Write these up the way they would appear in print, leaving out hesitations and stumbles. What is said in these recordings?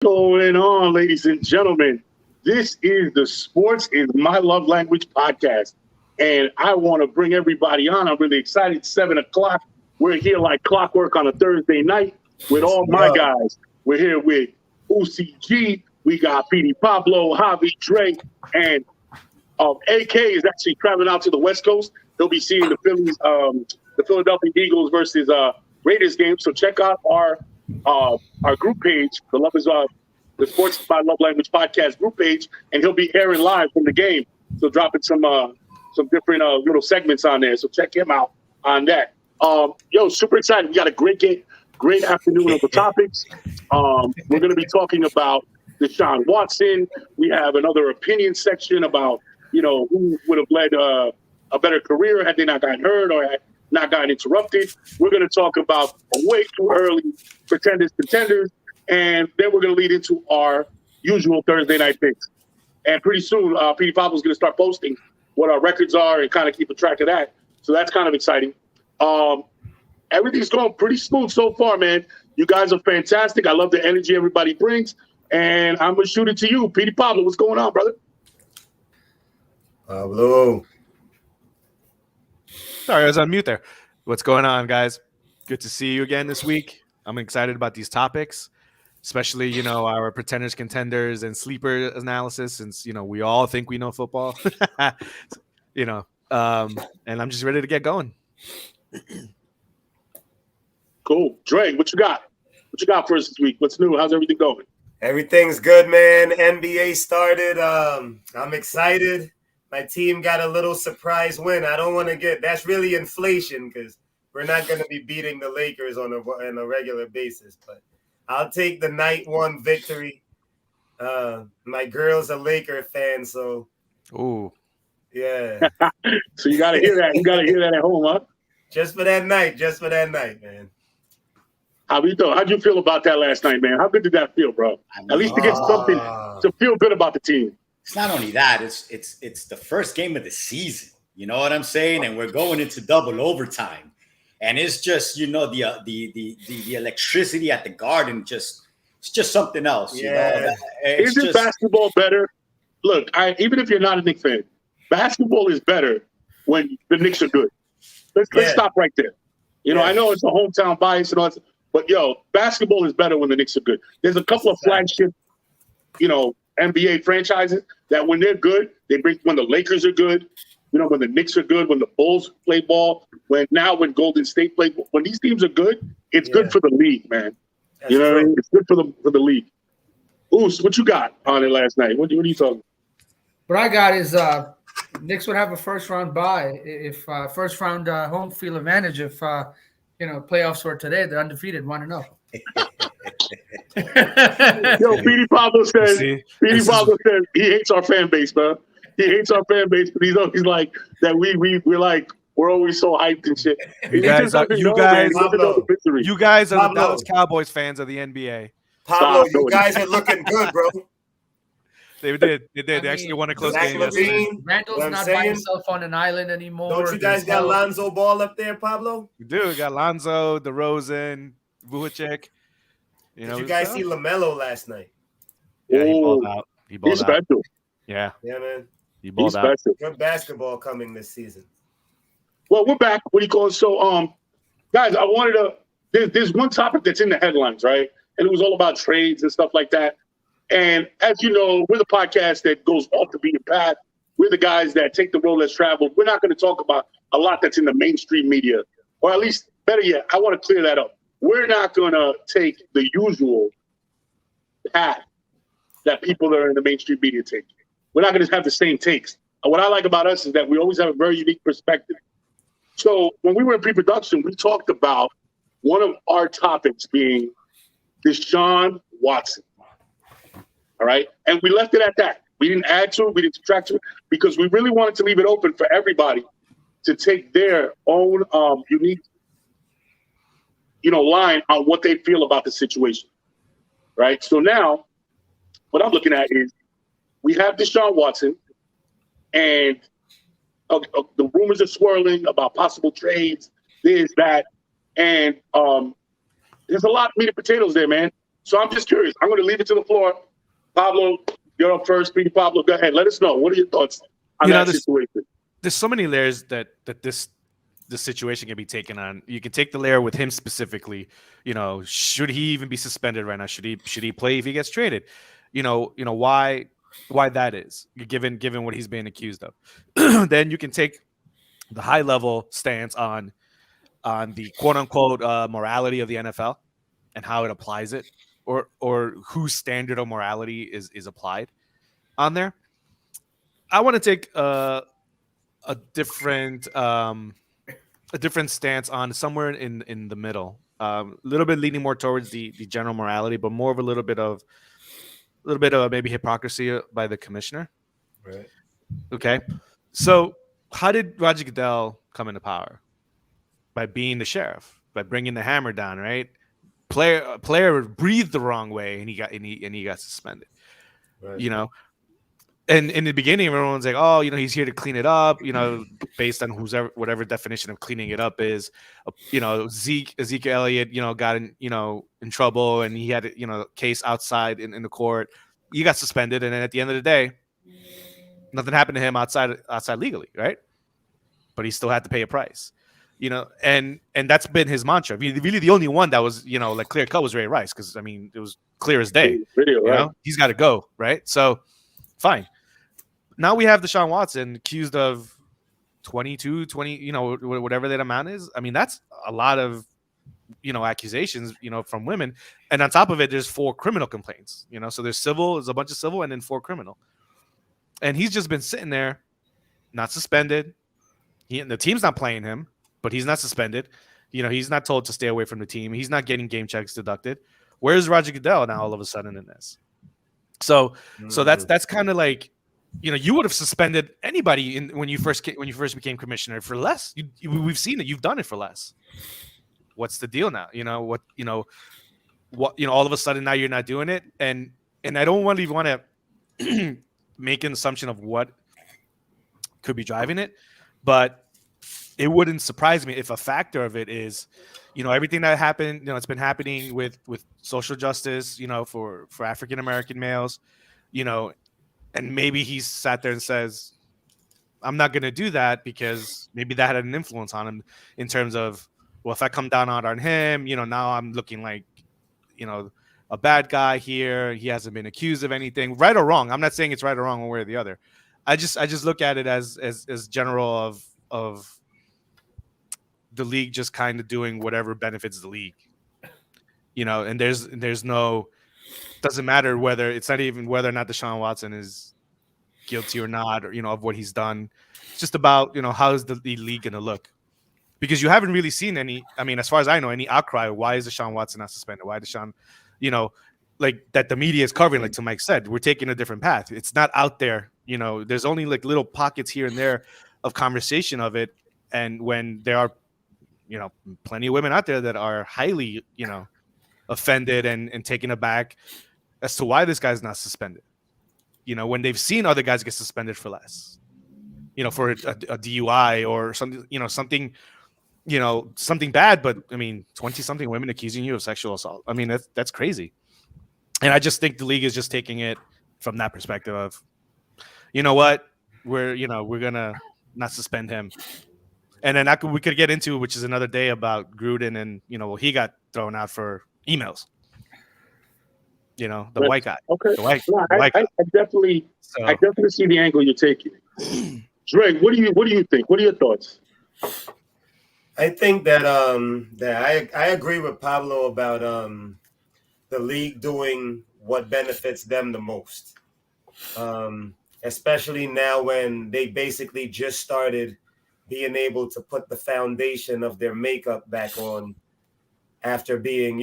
Going on, ladies and gentlemen? This is the Sports is My Love Language podcast. And I want to bring everybody on. I'm really excited. It's 7 o'clock. We're here like clockwork on a Thursday night with all my guys. We're here with UCG. We got Petey Pablo, Javi, Dre, and AK is actually traveling out to the West Coast. He'll be seeing the Phillies, the Philadelphia Eagles versus Raiders game. So check out our group page, the Sports by Love Language podcast group page, and he'll be airing live from the game. So dropping some different little segments on there. So check him out on that. Super excited. We got a great afternoon of the topics. We're going to be talking about Deshaun Watson. We have another opinion section about who would have led a better career had they not gotten hurt or had not gotten interrupted. We're going to talk about way too early contenders, and then we're going to lead into our usual Thursday night picks. And pretty soon, Petey Pablo's going to start posting what our records are and kind of keep a track of that. So that's kind of exciting. Everything's going pretty smooth so far, man. You guys are fantastic. I love the energy everybody brings. And I'm going to shoot it to you. Petey Pablo, what's going on, brother? Pablo. Sorry, I was on mute there. What's going on, guys? Good to see you again this week. I'm excited about these topics, especially, our pretenders, contenders, and sleeper analysis, since, we all think we know football, and I'm just ready to get going. Cool. Dre, what you got? What you got for us this week? What's new? How's everything going? Everything's good, man. NBA started. I'm excited. My team got a little surprise win. I don't want to that's really inflation because we're not going to be beating the Lakers on a regular basis. But I'll take the night one victory. My girl's a Laker fan, so. Ooh. Yeah. So you got to hear that. You got to hear that at home, huh? Just for that night, man. How'd you feel about that last night, man? How good did that feel, bro? At least to get something to feel good about the team. It's not only that, it's the first game of the season. You know what I'm saying? And we're going into double overtime. And it's just, the electricity at the Garden it's just something else. Yeah. Isn't basketball better? Look, even if you're not a Knicks fan, basketball is better when the Knicks are good. Let's stop right there. I know it's a hometown bias and all that, but basketball is better when the Knicks are good. There's a couple of flagship, NBA franchises that when they're good, when the Lakers are good, when the Knicks are good, when the Bulls play ball, when Golden State play ball, when these teams are good, it's good for the league, man. That's true. What I mean? It's good for the league. Ooh, so what you got on it last night? What are you talking? What I got is Knicks would have a first round bye if first round home field advantage if playoffs were today. They're undefeated, 1-0. Petey Pablo says he hates our fan base, man. He hates our fan base, but he's always like that. We're always so hyped and shit. You guys are the Dallas Cowboys fans of the NBA. Pablo, you guys are looking good, bro. They did. They actually won a close game yesterday. Randall's not by himself on an island anymore. Don't you guys got Lonzo Ball up there, Pablo? We do. We got Lonzo, DeRozan, Vucevic. Did you guys see LaMelo last night? Yeah, he balled out. He's special. Yeah, man. He balled out. Good basketball coming this season. Well, we're back. What do you call it? So, guys, I wanted to. There's one topic that's in the headlines, right? And it was all about trades and stuff like that. And as you know, we're the podcast that goes off the beaten path. We're the guys that take the road less traveled. We're not going to talk about a lot that's in the mainstream media, or at least, better yet, I want to clear that up. We're not going to take the usual path that people that are in the mainstream media take. We're not going to have the same takes. And what I like about us is that we always have a very unique perspective. So when we were in pre-production, we talked about one of our topics being Deshaun Watson. All right. And we left it at that. We didn't add to it. We didn't subtract to it because we really wanted to leave it open for everybody to take their own unique, line on what they feel about the situation. Right. So now what I'm looking at is we have Deshaun Watson and the rumors are swirling about possible trades, this, that. And there's a lot of meat and potatoes there, man. So I'm just curious. I'm going to leave it to the floor. Pablo, you're up first. Speedy Pablo, go ahead. Let us know. What are your thoughts on that situation? There's so many layers that this situation can be taken on. You can take the layer with him specifically. Should he even be suspended right now? Should he play if he gets traded? Why that is given what he's being accused of. Then you can take the high level stance on the quote unquote morality of the NFL and how it applies it, or whose standard of morality is applied on there. I want to take a different stance on somewhere in the middle, a little bit leaning more towards the general morality, but more of a little bit of maybe hypocrisy by the commissioner. Right. Okay. So how did Roger Goodell come into power? By being the sheriff, by bringing the hammer down, right? Player breathed the wrong way and he got suspended. Right. And in the beginning, everyone's like, oh, he's here to clean it up, based on whatever definition of cleaning it up is. Ezekiel Elliott, got in trouble, and he had a case outside in the court. He got suspended, and then at the end of the day, nothing happened to him outside legally, right? But he still had to pay a price, and that's been his mantra. I mean, really, the only one that was like clear cut was Ray Rice, because I mean, it was clear as day. Video, right? He's got to go, right? So, fine. Now we have Deshaun Watson accused of 20, whatever that amount is. I mean, that's a lot of, accusations, from women. And on top of it, there's 4 criminal complaints, so there's a bunch of civil and then 4 criminal. And he's just been sitting there, not suspended. The team's not playing him, but he's not suspended. He's not told to stay away from the team. He's not getting game checks deducted. Where's Roger Goodell now all of a sudden in this? So that's kind of like, you would have suspended anybody when you first became commissioner for less. We've seen it. You've done it for less. What's the deal now? All of a sudden now you're not doing it, and I don't want to make an assumption of what could be driving it, but it wouldn't surprise me if a factor of it is, everything that happened. It's been happening with social justice. For African American males, and maybe he sat there and says, I'm not going to do that, because maybe that had an influence on him in terms of, well, if I come down on him, now I'm looking like, a bad guy here. He hasn't been accused of anything, right or wrong. I'm not saying it's right or wrong one way or the other. I just look at it as general of the league just kind of doing whatever benefits the league, and there's no, doesn't matter whether it's not even whether or not Deshaun Watson is guilty or not, or of what he's done. It's just about how is the league going to look, because you haven't really seen any. I mean, as far as I know, any outcry. Why is Deshaun Watson not suspended? Why Deshaun, like that the media is covering? Like to Mike said, we're taking a different path. It's not out there. There's only like little pockets here and there of conversation of it, and when there are, plenty of women out there that are highly, offended and taken aback as to why this guy's not suspended, when they've seen other guys get suspended for less, for a DUI or something, something bad. But I mean, 20-something women accusing you of sexual assault. I mean, that's crazy. And I just think the league is just taking it from that perspective of, what, we're going to not suspend him. And then we could get into, which is another day, about Gruden and, he got thrown out for emails. The white guy. Okay. The white guy. I definitely see the angle you're taking. Dre, what do you think? What are your thoughts? I think that I agree with Pablo about the league doing what benefits them the most. Especially now when they basically just started being able to put the foundation of their makeup back on after being,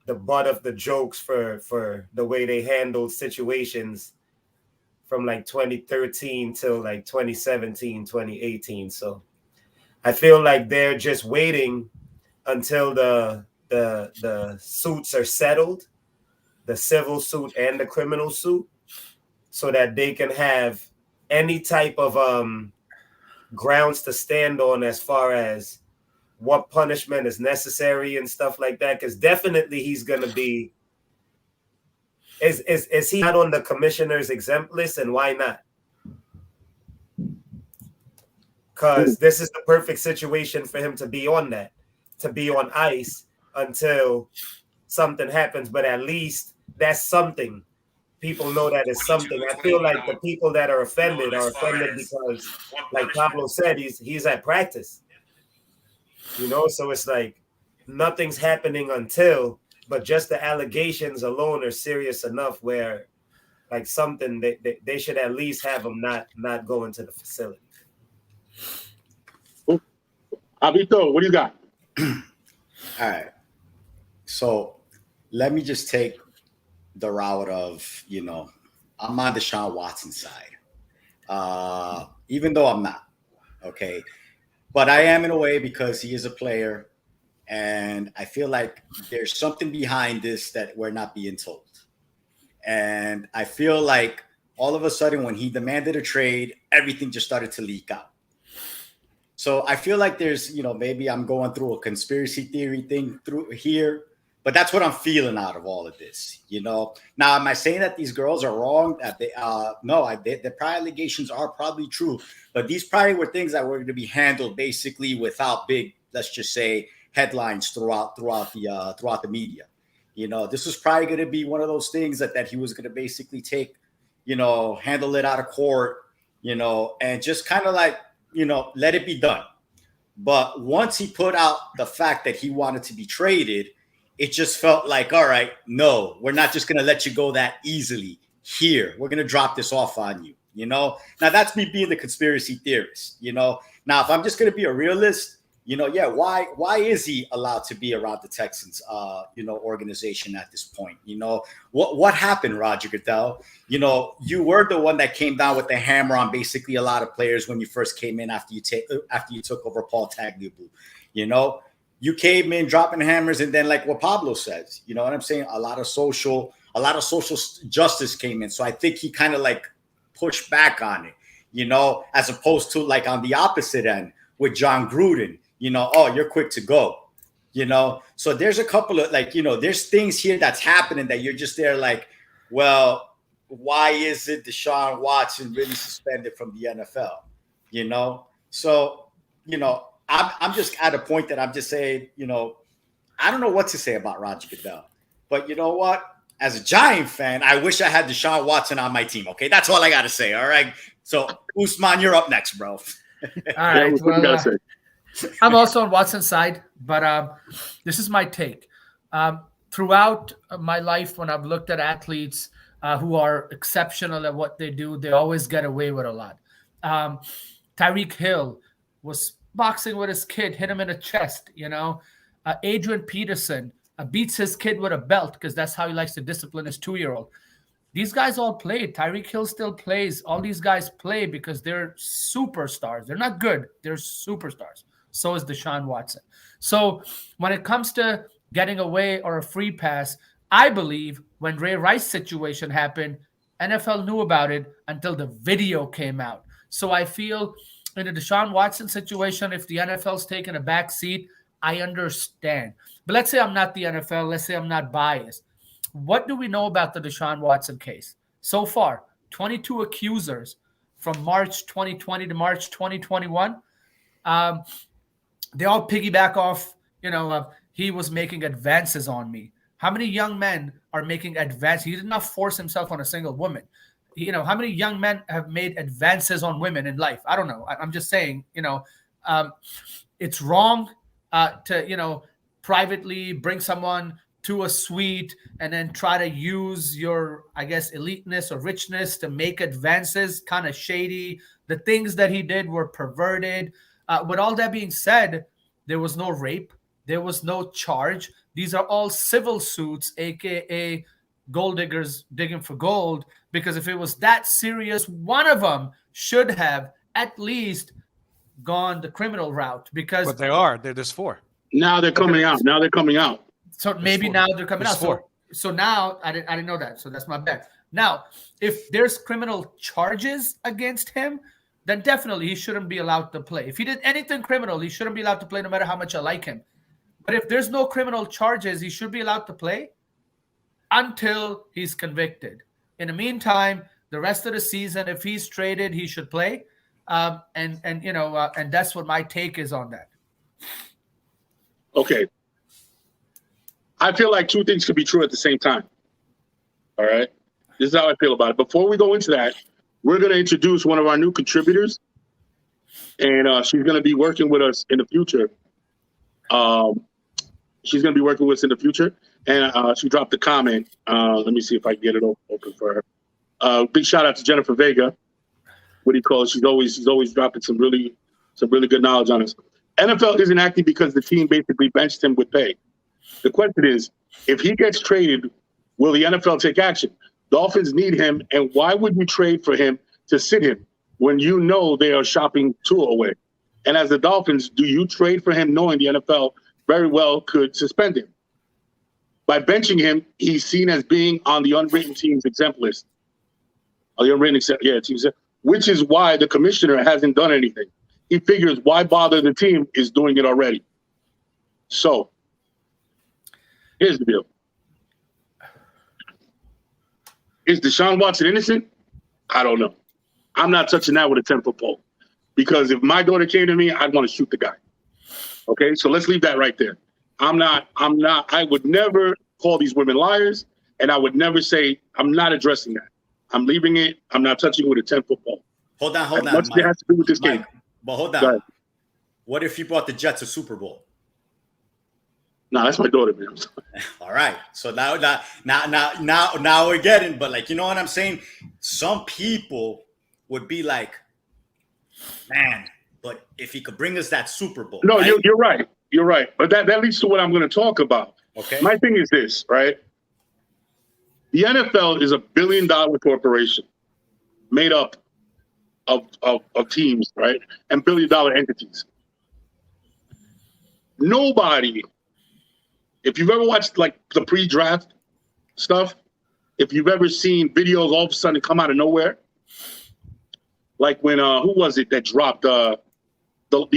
the butt of the jokes for the way they handled situations from like 2013 till like 2017, 2018. So I feel like they're just waiting until the suits are settled, the civil suit and the criminal suit, so that they can have any type of grounds to stand on as far as what punishment is necessary and stuff like that. Because definitely he's going to be. Is he not on the commissioner's exempt list, and why not? Because this is the perfect situation for him to be on that, to be on ice until something happens. But at least that's something. People know that is something. I feel like the people that are offended because, like Pablo said, he's at practice. So it's like nothing's happening until, but just the allegations alone are serious enough where, like, something they should at least have him not go into the facility. Abito, what do you got? All right. So let me just take the route of, I'm on Deshaun Watson's side, even though I'm not. Okay. But I am in a way because he is a player. And I feel like there's something behind this that we're not being told. And I feel like all of a sudden when he demanded a trade, everything just started to leak out. So I feel like there's, maybe I'm going through a conspiracy theory thing through here, but that's what I'm feeling out of all of this, Now, am I saying that these girls are wrong? That the prior allegations are probably true, but these probably were things that were going to be handled basically without big, let's just say, headlines throughout the media. This was probably going to be one of those things that he was going to basically take, handle it out of court, and just kind of like, let it be done. But once he put out the fact that he wanted to be traded, it just felt like, all right, no, we're not just going to let you go that easily here. We're going to drop this off on you, Now, that's me being the conspiracy theorist, Now, if I'm just going to be a realist, why is he allowed to be around the Texans, organization at this point? What happened, Roger Goodell? You were the one that came down with the hammer on basically a lot of players when you first came in after you took over Paul Tagliabue. You came in dropping hammers, and then like what Pablo says, you know what I'm saying? A lot of social justice came in. So I think he kind of like pushed back on it, as opposed to like on the opposite end with John Gruden. Oh, you're quick to go, So there's a couple of there's things here that's happening that you're just there like, well, why is it Deshaun Watson really suspended from the NFL? So, I'm just at a point that I'm just saying, I don't know what to say about Roger Goodell, but you know what? As a Giant fan, I wish I had Deshaun Watson on my team. Okay, that's all I got to say. All right. So Usman, you're up next, bro. All right. Well, I'm also on Watson's side, but this is my take. Throughout my life, when I've looked at athletes who are exceptional at what they do, they always get away with a lot. Tyreek Hill was boxing with his kid, hit him in the chest, Adrian Peterson beats his kid with a belt because that's how he likes to discipline his 2-year-old. These guys all played. Tyreek Hill still plays. All these guys play because they're superstars. They're not good. They're superstars. So is Deshaun Watson. So when it comes to getting away or a free pass, I believe when Ray Rice's situation happened, NFL knew about it until the video came out. So I feel in a Deshaun Watson situation, if the NFL's taking a back seat, I understand. But let's say I'm not the NFL. Let's say I'm not biased. What do we know about the Deshaun Watson case? So far, 22 accusers from March 2020 to March 2021. They all piggyback off, he was making advances on me. How many young men are making advances? He did not force himself on a single woman. How many young men have made advances on women in life? I don't know. I'm just saying, it's wrong to, privately bring someone to a suite and then try to use your, I guess, eliteness or richness to make advances. Kind of shady. The things that he did were perverted. With all that being said, there was no rape. There was no charge. These are all civil suits, a.k.a. gold diggers digging for gold, because if it was that serious, one of them should have at least gone the criminal route. But There's 4. Now they're coming out. So maybe now they're coming out. So now I didn't know that. So that's my bad. Now, if there's criminal charges against him, then definitely he shouldn't be allowed to play. If he did anything criminal, he shouldn't be allowed to play no matter how much I like him. But if there's no criminal charges, he should be allowed to play until he's convicted. In the meantime, the rest of the season, if he's traded, he should play. And that's what my take is on that. Okay. I feel like two things could be true at the same time. All right. This is how I feel about it. Before we go into that, we're going to introduce one of our new contributors, and she's going to be working with us in the future. She's going to be working with us in the future, and she dropped a comment. Let me see if I can get it open for her. Big shout out to Jennifer Vega. What do you call it? She's always dropping some really good knowledge on us. NFL isn't acting because the team basically benched him with pay. The question is, if he gets traded, will the NFL take action? Dolphins need him, and why would you trade for him to sit him when you know they are shopping Tua away? And as the Dolphins, do you trade for him knowing the NFL very well could suspend him? By benching him, he's seen as being on the unwritten team's exempt list. On the unwritten team, which is why the commissioner hasn't done anything. He figures, why bother? The team is doing it already. So, here's the deal. Is Deshaun Watson innocent? I don't know. I'm not touching that with a 10-foot pole. Because if my daughter came to me, I'd want to shoot the guy. Okay, so let's leave that right there. I would never call these women liars, and I would never say, I'm not addressing that. I'm leaving it. I'm not touching it with a 10-foot pole. Hold on. Much it has to do with this game. But hold on. What if you brought the Jets a Super Bowl? No, that's my daughter, man. All right. So now we're getting, but like, you know what I'm saying? Some people would be like, man, but if he could bring us that Super Bowl. No, right? You're right. You're right. But that leads to what I'm going to talk about. Okay. My thing is this, right? The NFL is $1 billion corporation made up of teams, right? And $1 billion entities. Nobody, if you've ever watched like the pre-draft stuff, if you've ever seen videos all of a sudden come out of nowhere, like when who was it that dropped the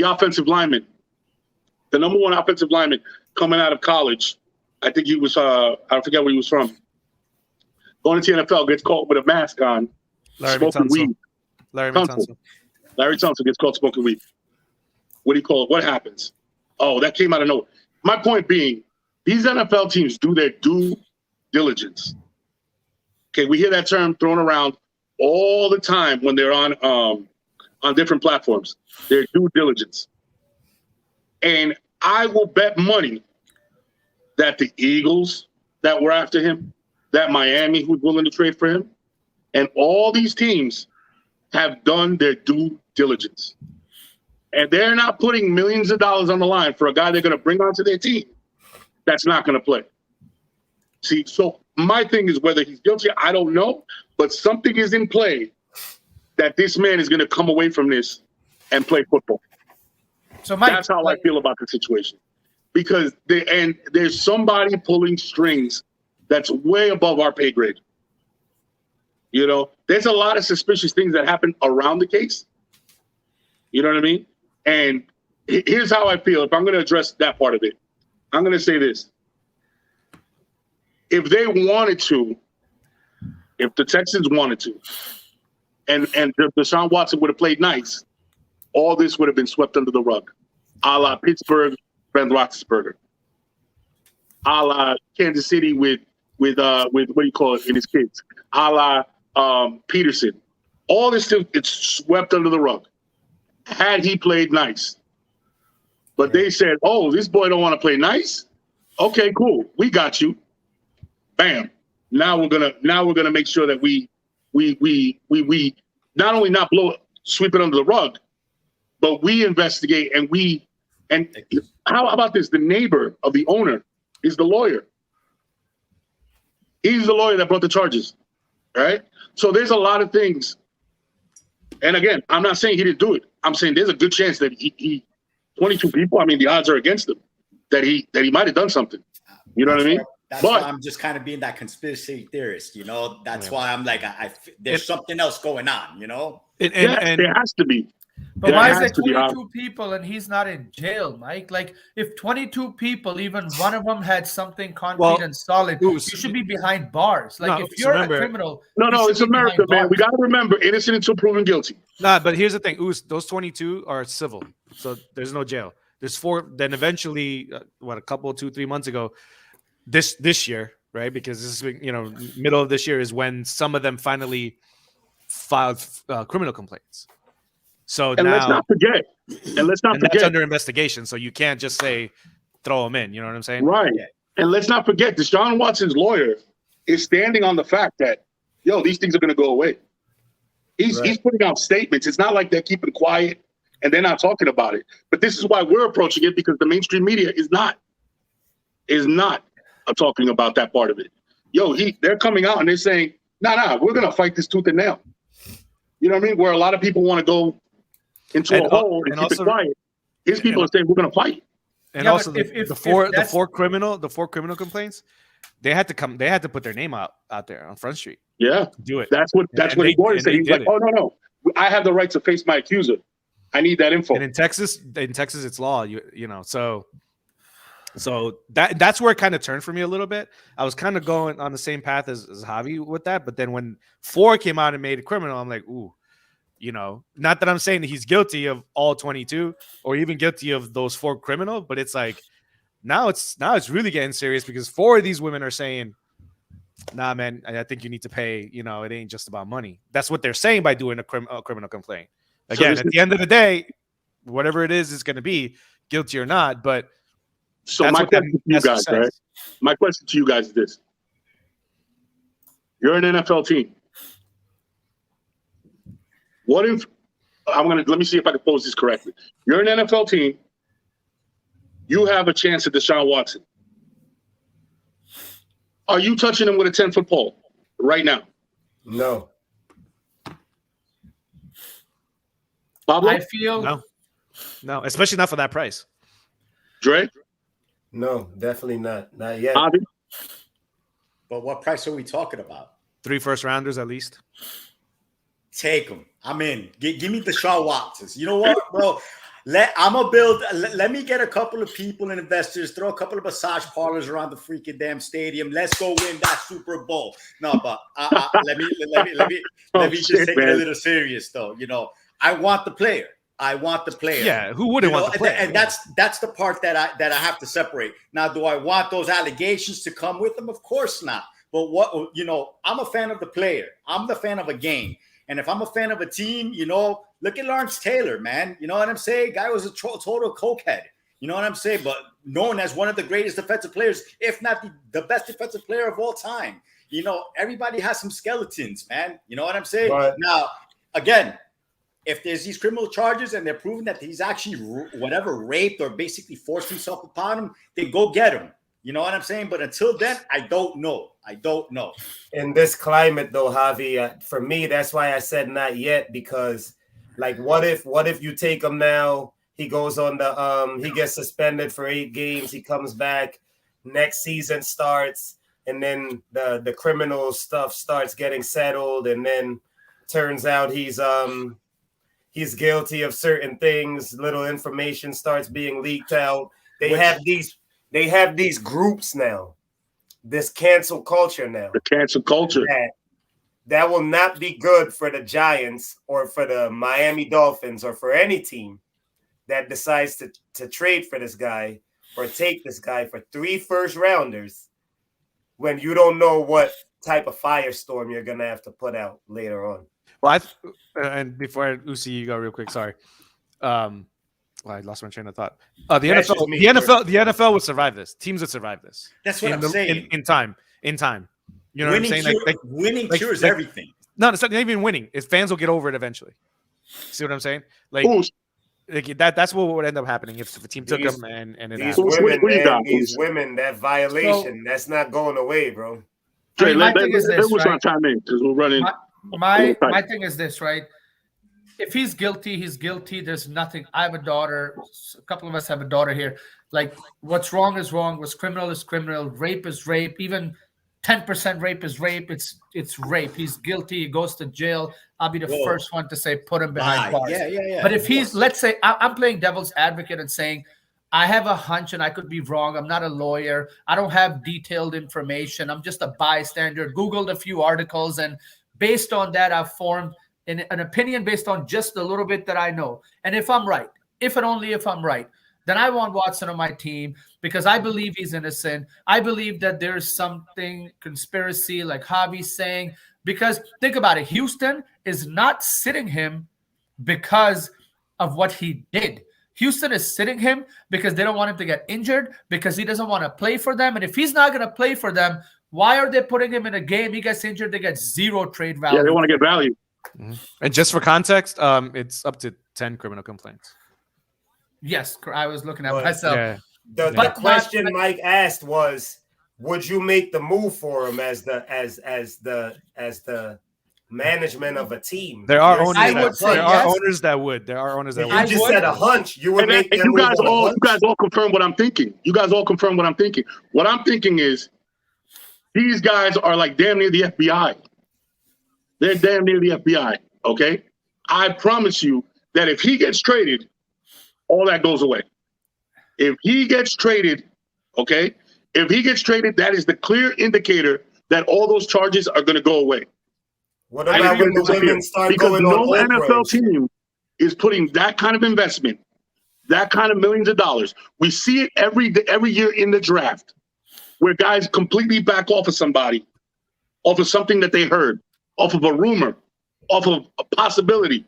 offensive lineman, the number one offensive lineman coming out of college? I think he was I forget where he was from. Going into the NFL, gets caught with a mask on, smoking weed. Larry Tunsil gets caught smoking weed. What do you call it? What happens? Oh, that came out of nowhere. My point being, these NFL teams do their due diligence. Okay, we hear that term thrown around all the time when they're on different platforms. Their due diligence. And I will bet money that the Eagles that were after him, that Miami who's willing to trade for him, and all these teams have done their due diligence. And they're not putting millions of dollars on the line for a guy they're going to bring onto their team that's not going to play. See, so my thing is whether he's guilty, I don't know, but something is in play that this man is going to come away from this and play football. So Mike, that's how I feel about the situation. Because there's somebody pulling strings that's way above our pay grade. You know, there's a lot of suspicious things that happen around the case. You know what I mean? And here's how I feel. If I'm going to address that part of it, I'm going to say this. If they wanted to, if the Texans wanted to, and Deshaun Watson would have played nice, all this would have been swept under the rug, a la Pittsburgh, Ben Roethlisberger, a la Kansas City with what do you call it in his kids, a la Peterson. All this stuff, it's swept under the rug. Had he played nice, but they said, "Oh, this boy don't want to play nice." Okay, cool, we got you. Bam. Now we're gonna make sure that we not only not sweep it under the rug, but we investigate and how about this? The neighbor of the owner is the lawyer. He's the lawyer that brought the charges, right? So there's a lot of things. And again, I'm not saying he didn't do it. I'm saying there's a good chance that he 22 people, I mean, the odds are against him, that he might have done something. You know what I mean? why I'm just kind of being that conspiracy theorist, you know. That's why I'm like, there's something else going on, you know. And there has to be. But why is there 22 people and he's not in jail, Mike? Like, if 22 people, even one of them had something concrete and solid, you should be behind bars. Like, if you're a criminal, no, it's America, man. We got to remember, innocent until proven guilty. Nah, but here's the thing, those 22 are civil, so there's no jail. There's 4. Then eventually, a couple, 2-3 months ago, this year, right? Because this is, middle of this year is when some of them finally filed criminal complaints. So and let's not forget, that's under investigation. So you can't just say throw them in. You know what I'm saying? Right. Yeah. And let's not forget, Deshaun Watson's lawyer is standing on the fact that, these things are going to go away. He's putting out statements. It's not like they're keeping quiet and they're not talking about it. But this is why we're approaching it, because the mainstream media is not talking about that part of it. They're coming out and they're saying, nah, we're going to fight this tooth and nail. You know what I mean? Where a lot of people want to go into a hole and keep it quiet. His people are saying we're going to fight. And also the four criminal complaints, they had to put their name out there on Front Street. Yeah, do it. That's what he wanted to say. He's like, oh no, I have the right to face my accuser. I need that info. And in Texas, it's law. So that's where it kind of turned for me a little bit. I was kind of going on the same path as Javi with that, but then when 4 came out and made it criminal, I'm like, ooh. Not that I'm saying that he's guilty of all 22 or even guilty of those 4 criminal, but it's like now it's really getting serious, because 4 of these women are saying, nah, man, I think you need to pay. It ain't just about money. That's what they're saying by doing a criminal complaint. Again, at the end of the day, whatever it is, it's going to be guilty or not. But so my question to you guys, right? My question to you guys is this: you're an NFL team. What if let me see if I can pose this correctly. You're an NFL team. You have a chance at Deshaun Watson. Are you touching him with a 10-foot pole right now? No. Pablo? I feel no, especially not for that price. Dre? No, definitely not. Not yet. Bobby? But what price are we talking about? 3 first-rounders at least. Take them. I'm in. Give me Deshaun Watson. You know what, bro? Let me get a couple of people and investors, throw a couple of massage parlors around the freaking damn stadium. Let's go win that Super Bowl. No, but let me just take it a little serious, though. I want the player. Yeah, who wouldn't want the player? And that's the part that I have to separate. Now, do I want those allegations to come with them? Of course not. But I'm a fan of the player. I'm the fan of a game. And if I'm a fan of a team, look at Lawrence Taylor, man. You know what I'm saying? Guy was a total cokehead. You know what I'm saying? But known as one of the greatest defensive players, if not the best defensive player of all time. Everybody has some skeletons, man. You know what I'm saying? Right. Now, again, if there's these criminal charges and they're proving that he's actually raped or basically forced himself upon him, then go get him. You know what I'm saying? But until then, I don't know. In this climate, though, Javi, for me, that's why I said not yet, because, like, what if you take him now? He goes on he gets suspended for 8 games. He comes back, next season starts, and then the criminal stuff starts getting settled, and then turns out he's guilty of certain things. Little information starts being leaked out. They have these groups now, this cancel culture now. The cancel culture. That will not be good for the Giants or for the Miami Dolphins or for any team that decides to trade for this guy or take this guy for 3 first-rounders when you don't know what type of firestorm you're going to have to put out later on. Well, and before Uzi, you go real quick. Sorry. I lost my train of thought. The NFL would survive this. Teams would survive this. That's what I'm saying. In time. You know winning what I'm saying? Winning cures everything. No, it's not even winning. Fans will get over it eventually. See what I'm saying? That's what would end up happening if a team took them and it these happened. women, that violation, that's not going away, bro. My thing is this, right? Time in because we're running. My thing is this, right? If he's guilty, he's guilty. There's nothing. I have a daughter. A couple of us have a daughter here. Like, what's wrong is wrong. What's criminal is criminal. Rape is rape. Even 10% rape is rape. It's rape. He's guilty. He goes to jail. I'll be the first one to say put him behind bars. Yeah. But if he's, let's say, I'm playing devil's advocate and saying, I have a hunch and I could be wrong. I'm not a lawyer. I don't have detailed information. I'm just a bystander. Googled a few articles, and based on that, I've formed an opinion based on just a little bit that I know. And if I'm right, if and only if I'm right, then I want Watson on my team because I believe he's innocent. I believe that there's something conspiracy, like Javi's saying, because think about it. Houston is not sitting him because of what he did. Houston is sitting him because they don't want him to get injured, because he doesn't want to play for them. And if he's not going to play for them, why are they putting him in a game? He gets injured, they get zero trade value. Yeah, they want to get value. Mm-hmm. And just for context, it's up to 10 criminal complaints. Yes, I was looking at myself. Yeah. The question Mike asked was, would you make the move for him as the management of a team? There are owners. Owners that would. There are owners that would. You just said a hunch. You would make. You guys all confirm what I'm thinking. You guys all confirm what I'm thinking. What I'm thinking is, these guys are like damn near the FBI. They're damn near the FBI. Okay, I promise you that if he gets traded, all that goes away. If he gets traded, okay, that is the clear indicator that all those charges are going to go away. What about when the women start because going no on NFL team is putting that kind of investment, that kind of millions of dollars. We see it every year in the draft, where guys completely back off of somebody, off of something that they heard, off of a rumor, off of a possibility.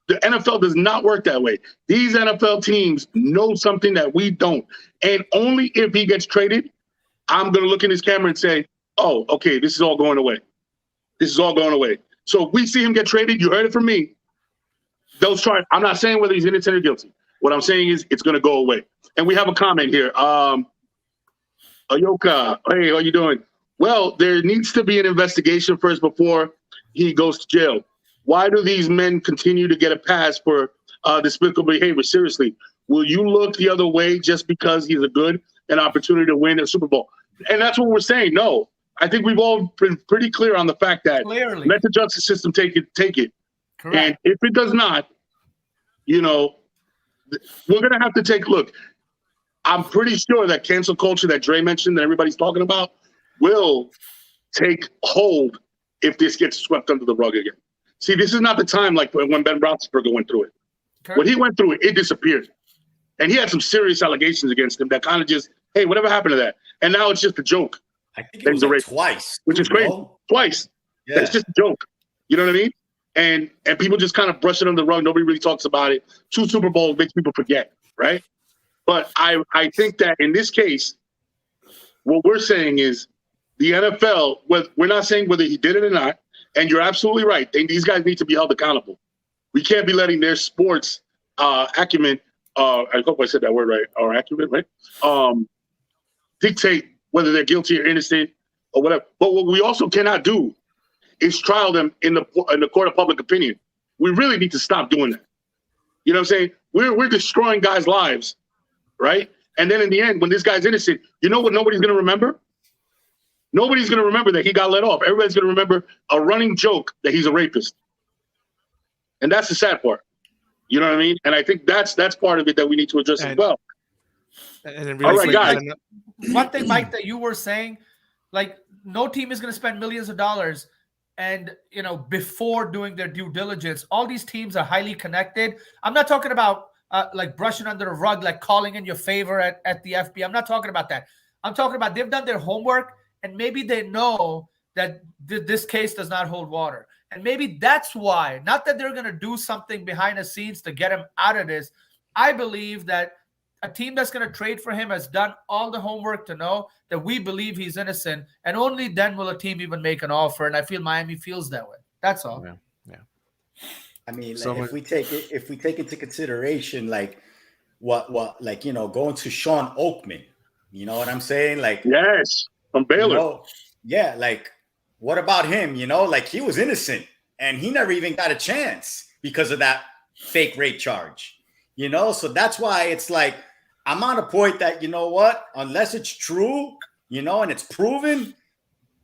The NFL does not work that way. These NFL teams know something that we don't. And only if he gets traded, I'm going to look in his camera and say, oh, okay, this is all going away. This is all going away. So if we see him get traded, you heard it from me. Those charges, I'm not saying whether he's innocent or guilty. What I'm saying is it's going to go away. And we have a comment here. Ayoka, hey, how you doing? Well, there needs to be an investigation first before he goes to jail. Why do these men continue to get a pass for despicable behavior? Seriously, will you look the other way just because he's an opportunity to win a Super Bowl? And that's what we're saying. No, I think we've all been pretty clear on the fact that let the justice system take it. Correct. And if it does not, we're going to have to take a look. I'm pretty sure that cancel culture that Dre mentioned that everybody's talking about will take hold if this gets swept under the rug again. See, this is not the time like when Ben Roethlisberger went through it. Correct. When he went through it, it disappeared. And he had some serious allegations against him that kind of just, hey, whatever happened to that? And now it's just a joke. I think it was like twice. Which is crazy. Twice. Yeah. It's just a joke. You know what I mean? And people just kind of brush it under the rug. Nobody really talks about it. 2 Super Bowls makes people forget, right? But I think that in this case, what we're saying is the NFL, we're not saying whether he did it or not, and you're absolutely right. These guys need to be held accountable. We can't be letting their sports acumen, I hope I said that word right, or acumen, right? Dictate whether they're guilty or innocent or whatever. But what we also cannot do is trial them in the court of public opinion. We really need to stop doing that. You know what I'm saying? We're destroying guys' lives, right? And then in the end, when this guy's innocent, you know what nobody's going to remember? Nobody's going to remember that he got let off. Everybody's going to remember a running joke that he's a rapist. And that's the sad part. You know what I mean? And I think that's part of it that we need to address as well. And really all right, guys. One thing, Mike, that you were saying, like, no team is going to spend millions of dollars and, before doing their due diligence. All these teams are highly connected. I'm not talking about like brushing under the rug, like calling in your favor at the FBI. I'm not talking about that. I'm talking about they've done their homework, and maybe they know that this case does not hold water. And maybe that's why, not that they're going to do something behind the scenes to get him out of this. I believe that a team that's going to trade for him has done all the homework to know that we believe he's innocent, and only then will a team even make an offer. And I feel Miami feels that way. That's all. Yeah. I mean, if we take into consideration, like what going to Sean Oakman, you know what I'm saying? Like, yes, from Baylor. Yeah, like, what about him? Like, he was innocent and he never even got a chance because of that fake rape charge. So that's why it's like, I'm on a point that, you know what, unless it's true, you know, and it's proven,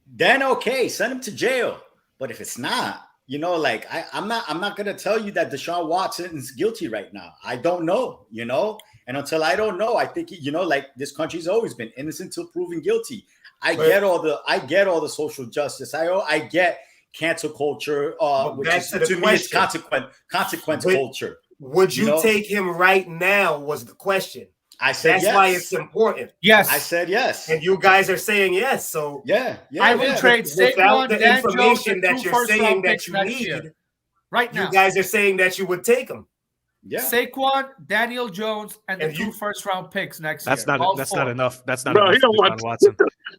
then okay, send him to jail. But if it's not, you know, like I'm not gonna tell you that Deshaun Watson is guilty right now. I don't know, you know, and until I don't know, I think, you know, like this country's always been innocent till proven guilty. I get all the social justice. I get cancel culture, which is to me it's consequence culture. Would you take him right now? Was the question. I said that's yes. why it's important. Yes, I said yes, and you guys are saying yes. So I will trade without Saquon, the information that you're saying that you need need. Right now, you guys are saying that you would take him. Yeah, Saquon, Daniel Jones, and the 2 first-round picks next year. That's not enough. That's not enough. He don't want Watson.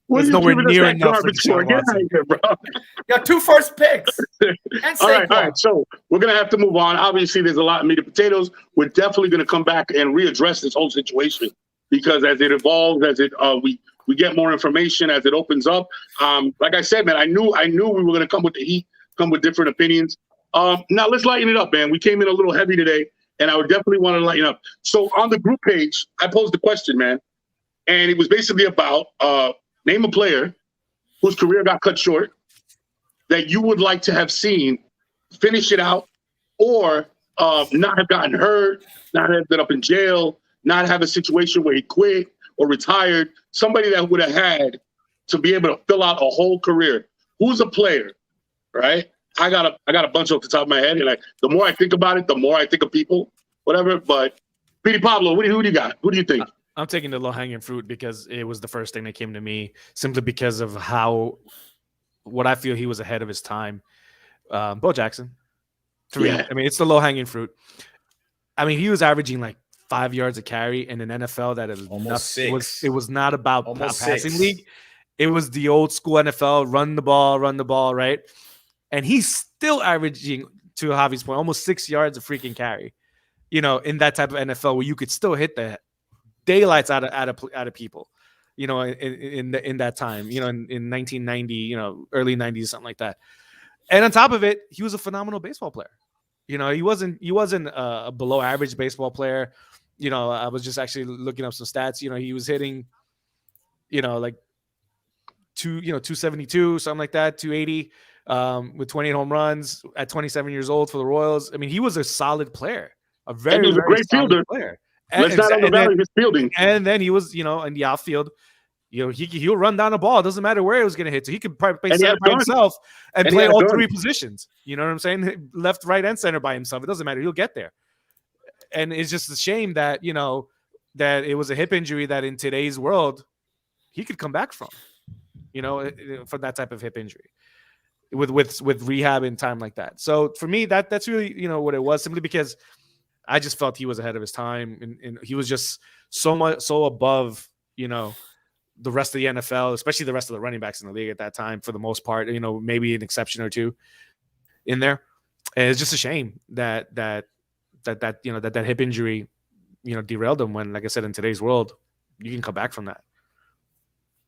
That's nowhere near enough for Deshaun Watson. Here, bro. You got 2 first picks. And all right. So we're gonna have to move on. Obviously, there's a lot of meat and potatoes. We're definitely gonna come back and readdress this whole situation because as it evolves, as it we get more information, as it opens up. Like I said, man, I knew we were gonna come with the heat, come with different opinions. Now let's lighten it up, man. We came in a little heavy today. And I would definitely want to lighten up. So on the group page, I posed the question, man. And it was basically about name a player whose career got cut short that you would like to have seen finish it out or not have gotten hurt, not have ended up in jail, not have a situation where he quit or retired. Somebody that would have had to be able to fill out a whole career. Who's a player, right? I got a bunch off the top of my head, and the more I think about it, the more I think of people, whatever. But Petey Pablo, who do you got? Who do you think? I'm taking the low-hanging fruit because it was the first thing that came to me, simply because of what I feel he was ahead of his time. Bo Jackson, 3. Yeah. I mean, it's the low-hanging fruit. I mean, he was averaging like 5 yards a carry in an NFL that is almost 6. It was not about passing league. It was the old school NFL, run the ball, right? And he's still averaging, to Javi's point, almost 6 yards a freaking carry. You know, in that type of NFL where you could still hit the daylights out of people. You know, in that time. You know, in 1990, you know, early 90s, something like that. And on top of it, he was a phenomenal baseball player. You know, he wasn't a below average baseball player. You know, I was just actually looking up some stats. You know, he was hitting, you know, like 272, something like that, 280. With 28 home runs at 27 years old for the Royals. I mean, he was a solid player, a very great fielder player. Let's not undervalue his fielding. And then he was, you know, in the outfield. You know, he'll run down the ball. It doesn't matter where he was going to hit. So he could probably play center by himself and play all 3 positions. You know what I'm saying? Left, right, and center by himself. It doesn't matter. He'll get there. And it's just a shame that, you know, that it was a hip injury that in today's world he could come back from. You know, from that type of hip injury. With rehab and time like that. So for me, that's really, you know, what it was, simply because I just felt he was ahead of his time and he was just so above, you know, the rest of the NFL, especially the rest of the running backs in the league at that time for the most part, you know, maybe an exception or two in there. And it's just a shame that you know, that hip injury, you know, derailed him when, like I said, in today's world, you can come back from that.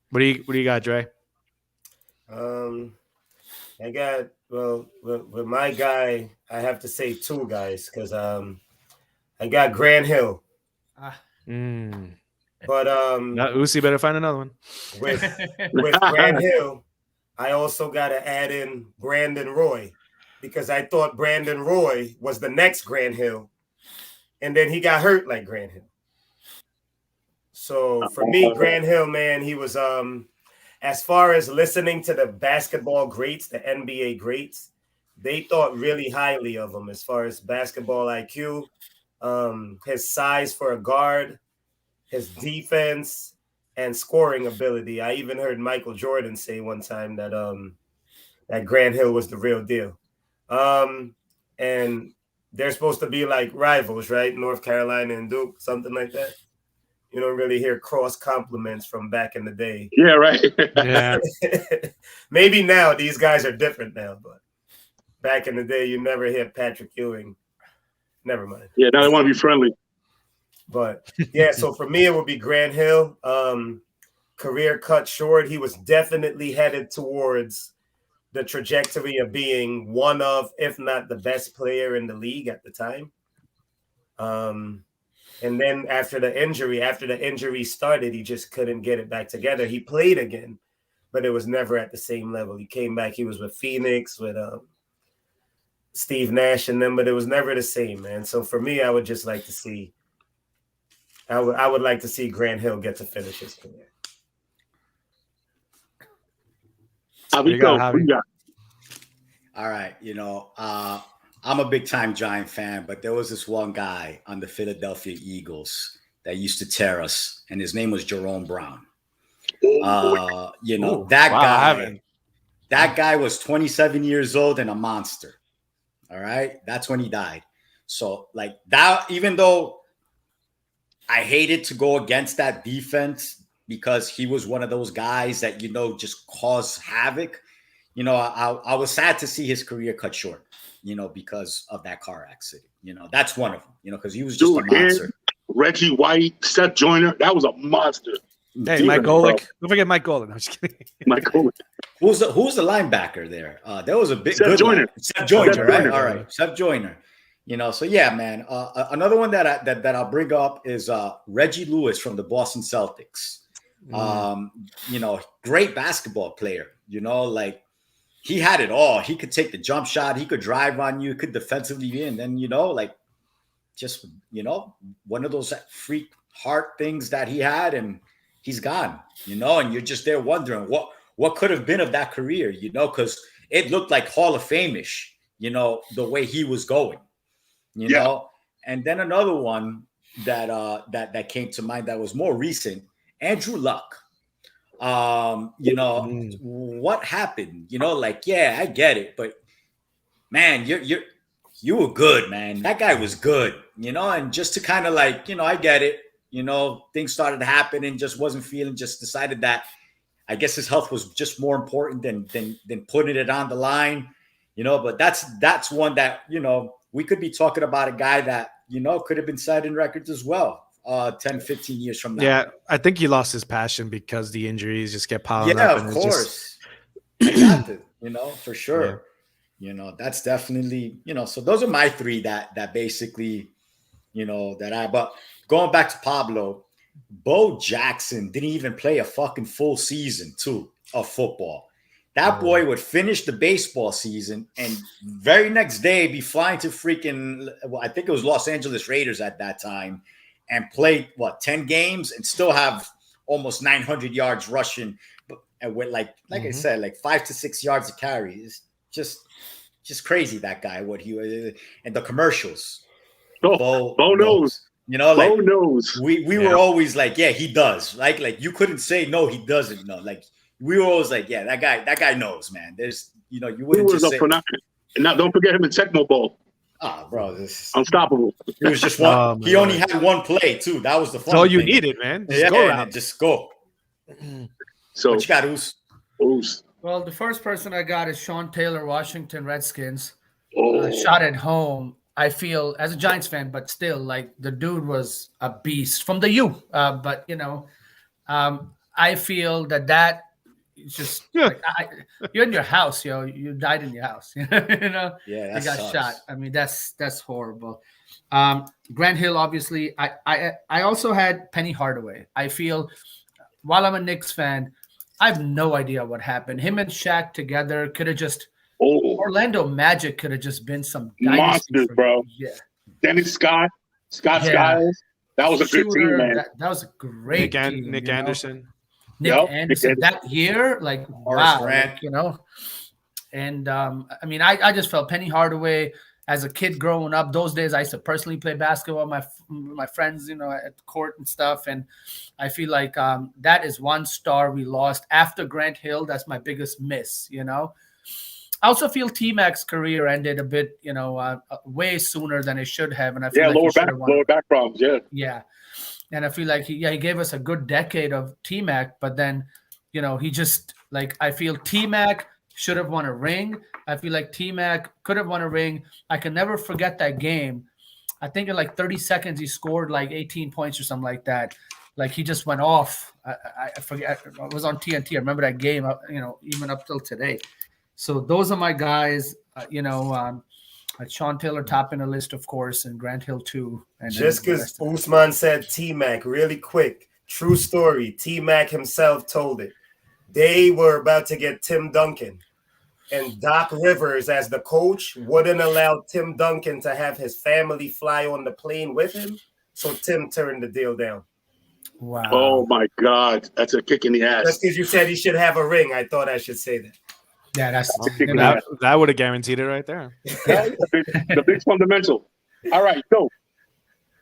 What do you got, Dre? I got, well, with my guy, I have to say 2 guys because I got Grant Hill. But Uzi better find another one. With Grant Hill, I also got to add in Brandon Roy because I thought Brandon Roy was the next Grant Hill, and then he got hurt like Grant Hill. So for me, Grant Hill, man, he was as far as listening to the basketball greats, the NBA greats, they thought really highly of him as far as basketball IQ, his size for a guard, his defense, and scoring ability. I even heard Michael Jordan say one time that that Grant Hill was the real deal. And they're supposed to be like rivals, right? North Carolina and Duke, something like that. You don't really hear cross compliments from back in the day. Yeah, right. Yeah. Maybe now these guys are different now, but back in the day, you never hear Patrick Ewing. Never mind. Yeah, now they want to be friendly. But yeah, so for me, it would be Grant Hill. Career cut short. He was definitely headed towards the trajectory of being one of, if not the best player in the league at the time. And then after the injury started, he just couldn't get it back together. He played again, but it was never at the same level. He came back. He was with Phoenix, with Steve Nash and them, but it was never the same, man. So for me, I would just like to see. I would like to see Grant Hill get to finish his career. How we go? All right, I'm a big time Giant fan, but there was this one guy on the Philadelphia Eagles that used to tear us, and his name was Jerome Brown. That guy was 27 years old and a monster. All right, that's when he died. So like that, even though I hated to go against that defense because he was one of those guys that, just cause havoc. I was sad to see his career cut short, because of that car accident. That's one of them, because he was just a monster. Reggie White, Seth Joyner, that was a monster. Hey, Mike Golick. Don't forget Mike Golick. I'm just kidding. Mike Golick. Who's the linebacker there? There was a big Seth Joyner. Seth Joyner, right? All right, Seth Joyner. So yeah, man. Another one that I'll bring up is Reggie Lewis from the Boston Celtics. Great basketball player. Like he had it all. He could take the jump shot. He could drive on you. Could defensively be, and then one of those freak heart things that he had, and he's gone. And you're just there wondering what could have been of that career. Because it looked like Hall of Fame-ish. The way he was going. And then another one that came to mind that was more recent, Andrew Luck. What happened? Yeah, I get it, but man, you were good, man. That guy was good, and just to kind of I get it, things started to happen and just wasn't feeling, just decided that I guess his health was just more important than putting it on the line, but that's one that, we could be talking about a guy that, could have been setting records as well 10, 15 years from now. Yeah, I think he lost his passion because the injuries just kept piling up. Yeah, of course. For sure. Yeah. That's definitely, so those are my three that basically, but going back to Pablo, Bo Jackson didn't even play a fucking full season too of football. That boy would finish the baseball season and very next day be flying to freaking, I think it was Los Angeles Raiders at that time, and play 10 games and still have almost 900 yards rushing, but with I said, 5 to 6 yards a carry. It's just crazy, that guy, what he was, and the commercials. Bo knows. Bo knows. We were always like, yeah, he does. Like you couldn't say no, he doesn't know. Like we were always like, yeah, that guy knows, man. There's, you wouldn't just say. Now, don't forget him in Tecmo Bowl. Oh, bro, this unstoppable. He was just one. He only had one play too. That was the fun. That's all you needed, man. Just go. So what you got, Oos? Well, the first person I got is Sean Taylor, Washington Redskins. Oh. Shot at home. I feel, as a Giants fan, but still, the dude was a beast from the U. But I feel that it's just you're in your house, you died in your house. Yeah, you got shot. I mean, that's horrible. Grant Hill, obviously. I also had Penny Hardaway. I feel, while I'm a Knicks fan, I have no idea what happened. Him and Shaq together could have just Orlando Magic could have just been some monsters, bro. Yeah. Dennis Scott Skiles. That was a good team, man. That was a great team. Nick Anderson. Nick Anderson that year, wow, and I mean, I just felt Penny Hardaway as a kid growing up. Those days, I used to personally play basketball with my friends, at the court and stuff. And I feel like that is one star we lost after Grant Hill. That's my biggest miss. I also feel T-Mac's career ended a bit, way sooner than it should have. And I feel lower back problems. Yeah. And I feel like he gave us a good decade of T-Mac, but then, he just I feel T-Mac should have won a ring. I feel like T-Mac could have won a ring. I can never forget that game. I think in 30 seconds, he scored 18 points or something like that. He just went off. I forget. It was on TNT. I remember that game, even up till today. So those are my guys. Sean Taylor topping the list, of course, and Grant Hill too. And just because Usman said T-Mac, really quick, true story. T-Mac himself told it. They were about to get Tim Duncan, and Doc Rivers, as the coach, wouldn't allow Tim Duncan to have his family fly on the plane with him. So Tim turned the deal down. Wow. Oh my God, that's a kick in the ass. Just because you said he should have a ring, I thought I should say that. Yeah, that's a kick in the ass. That would have guaranteed it right there. The big fundamental. All right, so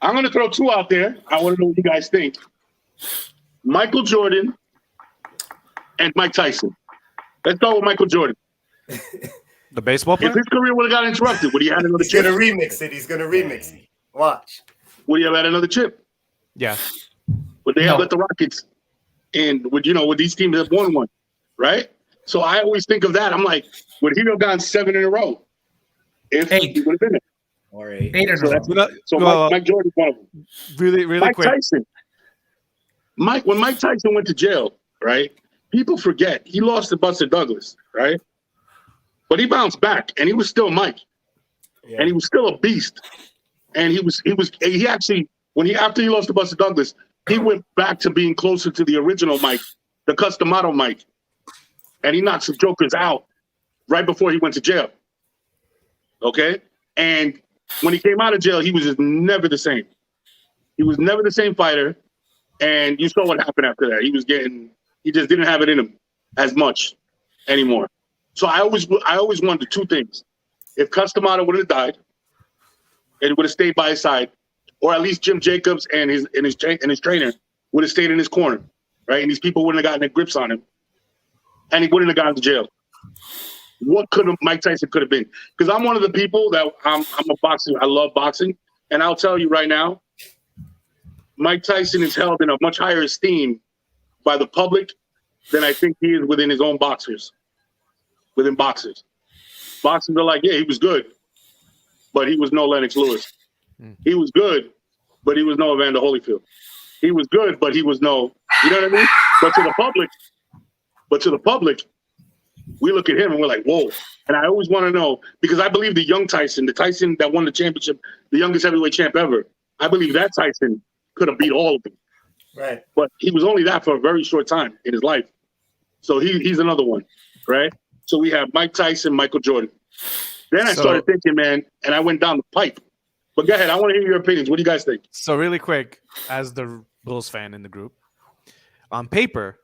I'm going to throw two out there. I want to know what you guys think. Michael Jordan and Mike Tyson. Let's start with Michael Jordan. The baseball player? If his career would have got interrupted, would he have had another He's chip? going to remix it. He's going to remix it. Watch. Would he have had another chip? Yeah. Would they have let the Rockets in? Would these teams have won one? Right? So I always think of that. I'm like, would he have gone 7 in a row? If 8. he would have been there. Or 8. 8 in a row. So Mike Jordan's one of them. Really Mike quick. Tyson. When Mike Tyson went to jail, right? People forget he lost to Buster Douglas, right? But he bounced back, and he was still Mike, and he was still a beast. And he actually after he lost to Buster Douglas, he went back to being closer to the original Mike, the Customato Mike, and he knocked some jokers out right before he went to jail. Okay, and when he came out of jail, he was just never the same. He was never the same fighter, and you saw what happened after that. He just didn't have it in him as much anymore. So I always wondered two things: if Customato would have died, and would have stayed by his side, or at least Jim Jacobs and his trainer would have stayed in his corner, right? And these people wouldn't have gotten their grips on him, and he wouldn't have gone to jail. What Mike Tyson could have been? Because I'm one of the people that I'm a boxer. I love boxing, and I'll tell you right now, Mike Tyson is held in a much higher esteem by the public than I think he is within his own boxers. Within boxers are like, yeah, he was good, but he was no Lennox Lewis. He was good, but he was no Evander Holyfield. He was good, but he was no, you know what I mean? But to the public, we look at him and we're like, whoa. And I always want to know, because I believe the young Tyson, the Tyson that won the championship, the youngest heavyweight champ ever, I believe that Tyson could have beat all of them. Right. But he was only that for a very short time in his life. So he's another one, right? So we have Mike Tyson, Michael Jordan. Then I started thinking, man, and I went down the pipe. But go ahead. I want to hear your opinions. What do you guys think? So really quick, as the Bulls fan in the group, on paper,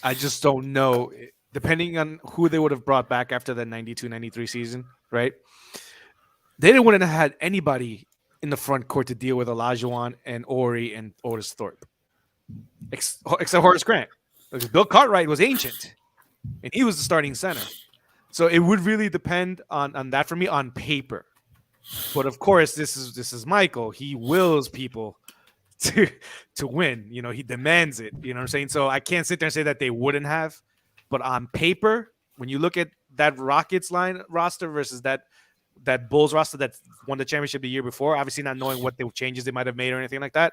I just don't know. Depending on who they would have brought back after the 92-93 season, right? They wouldn't have had anybody in the front court to deal with Olajuwon and Ori and Otis Thorpe. Except Horace Grant. Because Bill Cartwright was ancient, and he was the starting center. So it would really depend on that for me on paper. But of course, this is Michael. He wills people to win. You know, he demands it. You know what I'm saying? So I can't sit there and say that they wouldn't have. But on paper, when you look at that Rockets line roster versus that Bulls roster that won the championship the year before, obviously not knowing what the changes they might have made or anything like that,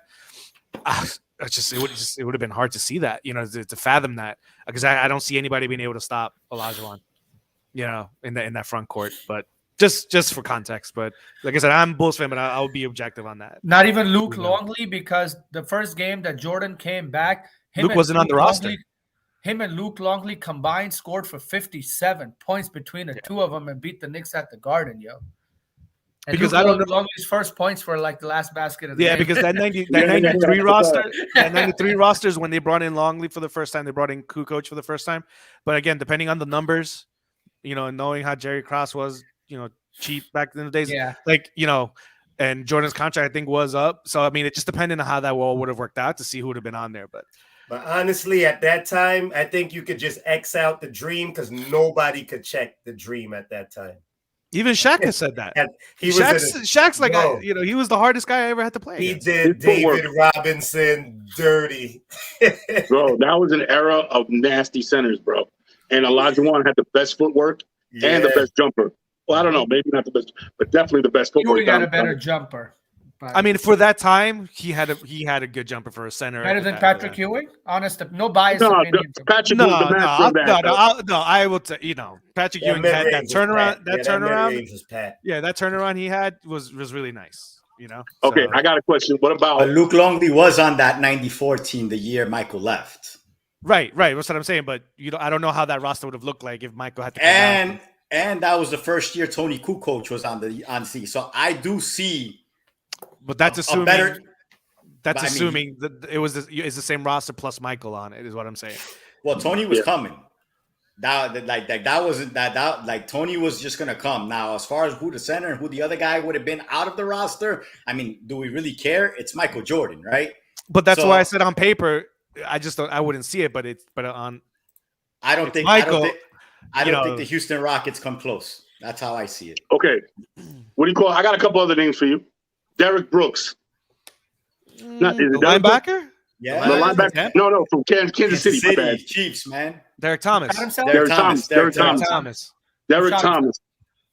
it would have been hard to see that, you know, to fathom that, because I don't see anybody being able to stop Olajuwon, you know, in that front court. But just for context, but like I said, I'm Bulls fan, but I'll be objective on that. Not even Luke Longley, because the first game that Jordan came back, Luke wasn't on the roster. Him and Luke Longley combined scored for 57 points between the two of them and beat the Knicks at the Garden, yo. And because Luke I don't know, Longley's first points were like the last basket of the game. Because that 93 roster, that 93 rosters when they brought in Longley for the first time, they brought in Kukoc for the first time. But again, depending on the numbers, you know, and knowing how Jerry Krause was, you know, cheap back in the days, like, you know, and Jordan's contract I think was up. So I mean, it just depended on how that all would have worked out to see who would have been on there, But honestly, at that time, I think you could just X out the dream because nobody could check the dream at that time. Even Shaq has said that. Shaq's like, you know, he was the hardest guy I ever had to play. He did David Robinson dirty. Bro, that was an era of nasty centers, bro. And Olajuwon had the best footwork and the best jumper. Well, I don't know, maybe not the best, but definitely the best footwork. You got a better jumper. But I mean, for that time, he had a good jumper for a center. better than Patrick Ewing. Honest, no bias No, opinion. Patrick No, was the master of that. no. I will tell Patrick Ewing had that turnaround. That turnaround. Yeah, that turnaround he had was really nice. Okay, So, I got a question. What about But Luke Longley was on that 94 team the year Michael left. Right. That's what I'm saying. But I don't know how that roster would have looked like if Michael had to come down. And that was the first year Tony Kukoc was on C. So I do see. But that's assuming. Better, that's assuming that it was the same roster plus Michael on it. Is what I'm saying. Well, Tony was coming. That wasn't like Tony was just gonna come. Now, as far as who the center and who the other guy would have been out of the roster, I mean, do we really care? It's Michael Jordan, right? But that's why I said on paper, I wouldn't see it. But on. I don't think Michael. I don't think the Houston Rockets come close. That's how I see it. Okay, what do you call? I got a couple other names for you. Derek Brooks. The linebacker? Yeah, the linebacker. No, from Kansas City. My bad. Chiefs, man. Derek Thomas. Derek Thomas.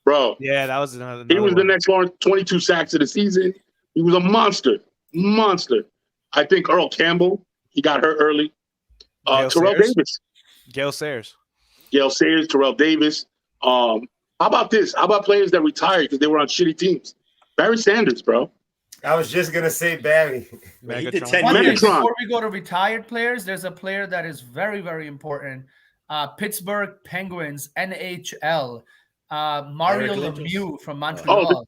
Bro. Yeah, that was another he was one. the next Lawrence, 22 sacks of the season. He was a monster. I think Earl Campbell, he got hurt early. Terrell Davis. Gale Sayers, Terrell Davis. How about this? How about players that retired because they were on shitty teams? Barry Sanders, bro. I was just going to say Barry. He did 10 years. Before we go to retired players, there's a player that is very, very important. Pittsburgh Penguins, NHL. Mario Lemieux from Montreal. Oh,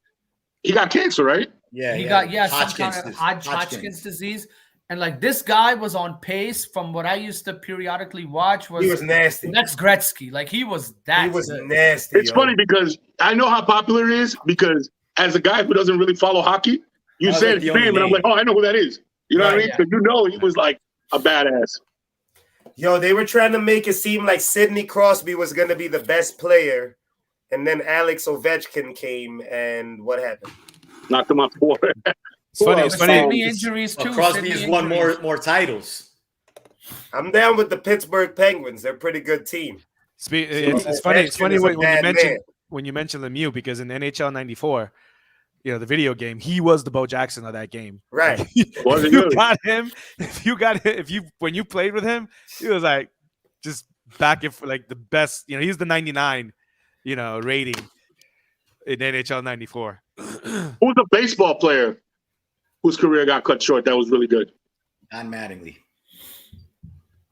he got cancer, right? Yeah, he got some kind of Hodgkin's disease. And like this guy was on pace from what I used to periodically watch. He was nasty. Next Gretzky. Like he was that. He was nasty. It's funny because I know how popular it is because as a guy who doesn't really follow hockey, you said his name and I'm like, oh, I know who that is. You know what I mean? Because he was like a badass. Yo, they were trying to make it seem like Sidney Crosby was going to be the best player. And then Alex Ovechkin came, and what happened? Knocked him off four. It's funny. Injuries too. Crosby's won more titles. I'm down with the Pittsburgh Penguins. They're a pretty good team. It's funny. It's funny when you mention Lemieux because in NHL '94, the video game, he was the Bo Jackson of that game. Right. When you played with him, he was like just back if like the best. He's the 99. Rating in NHL '94. Who's a baseball player whose career got cut short that was really good? Don Mattingly.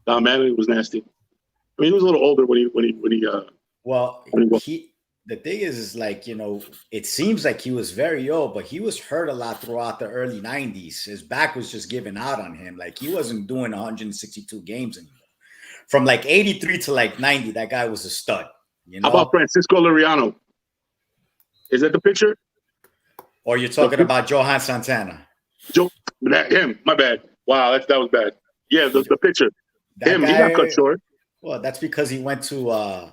Don Mattingly was nasty. I mean, he was a little older when he the thing is like, it seems like he was very old, but he was hurt a lot throughout the early 90s. His back was just giving out on him. Like he wasn't doing 162 games anymore. From like 83 to like 90, that guy was a stud. How about Francisco Liriano? Is that the picture? Or you're talking about Johan Santana? Him. My bad. Wow, that was bad. Yeah, the picture. He got cut short. Well, that's because he went to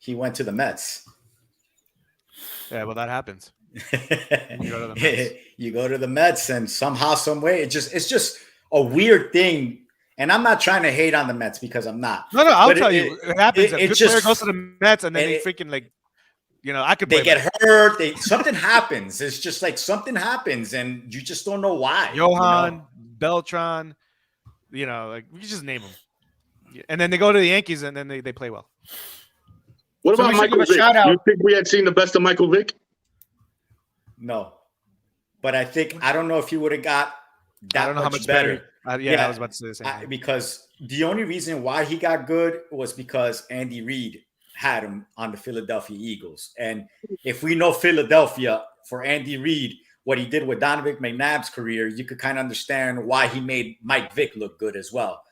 the Mets. Yeah, well, that happens. You go to the Mets, and somehow, some way, it's just a weird thing. And I'm not trying to hate on the Mets because I'm not. No, I'll tell you. It happens. A good player goes to the Mets, and then they freaking I could. They get hurt. Something happens. It's just like something happens, and you just don't know why. Johan, Beltran, we just name them. And then they go to the Yankees, and then they play well. What about Michael Vick? You think we had seen the best of Michael Vick? No, but I don't know if he would have got that much better. I was about to say the same thing. Because the only reason why he got good was because Andy Reid had him on the Philadelphia Eagles. And if we know Philadelphia for Andy Reid, what he did with Donovan McNabb's career, you could kind of understand why he made Mike Vick look good as well.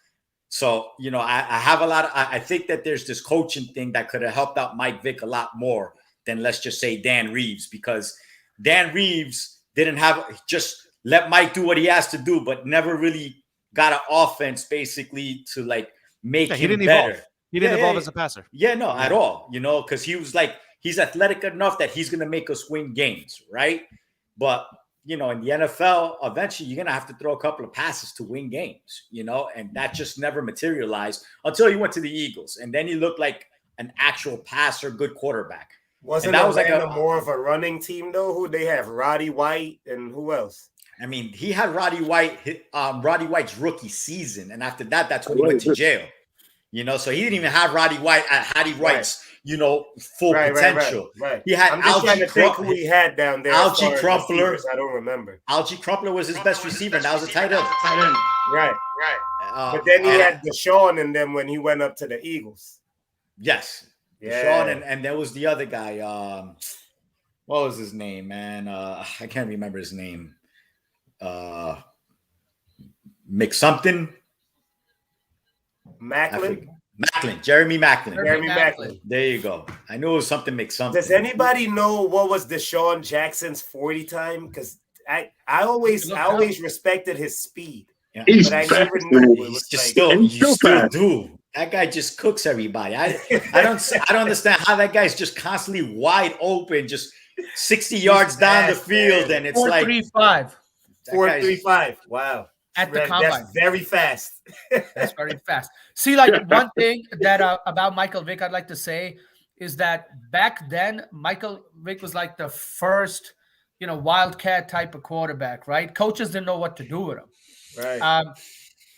So, I have I think that there's this coaching thing that could have helped out Mike Vick a lot more than, let's just say, Dan Reeves, because Dan Reeves didn't just let Mike do what he has to do, but never really got an offense basically to like make him better. Evolve. He didn't evolve as a passer. Yeah, no, at all. Because he was like, he's athletic enough that he's going to make us win games, right? But, in the NFL, eventually you're going to have to throw a couple of passes to win games, and that just never materialized until he went to the Eagles. And then he looked like an actual passer, good quarterback. Wasn't that was like more of a running team, though? Who they have? Roddy White and who else? I mean, he had Roddy White's rookie season, and after that, that's when he went to jail. You know, so he didn't even have Roddy White's, full potential. Right. He had I'm just trying to think who he had down there. Algie Crumpler. I don't remember. Algie Crumpler was his best receiver. And that was a tight end. Right. But then he had Deshaun in them when he went up to the Eagles. Yes. Yeah. Deshaun, and there was the other guy. What was his name, man? I can't remember his name. McSomething. Jeremy Maclin. There you go. I knew it was something McSomething. Does anybody know what was Deshaun Jackson's 40 time? Because I always respected his speed. Yeah. But I never knew it was still do. That guy just cooks everybody. I don't understand how that guy's just constantly wide open, just 60 yards down the field, and it's 4.35. 4.35. Wow. At the combine. That's very fast. That's very fast. See, like one thing that about Michael Vick I'd like to say is that back then, Michael Vick was like the first, wildcat type of quarterback, right? Coaches didn't know what to do with him. Right.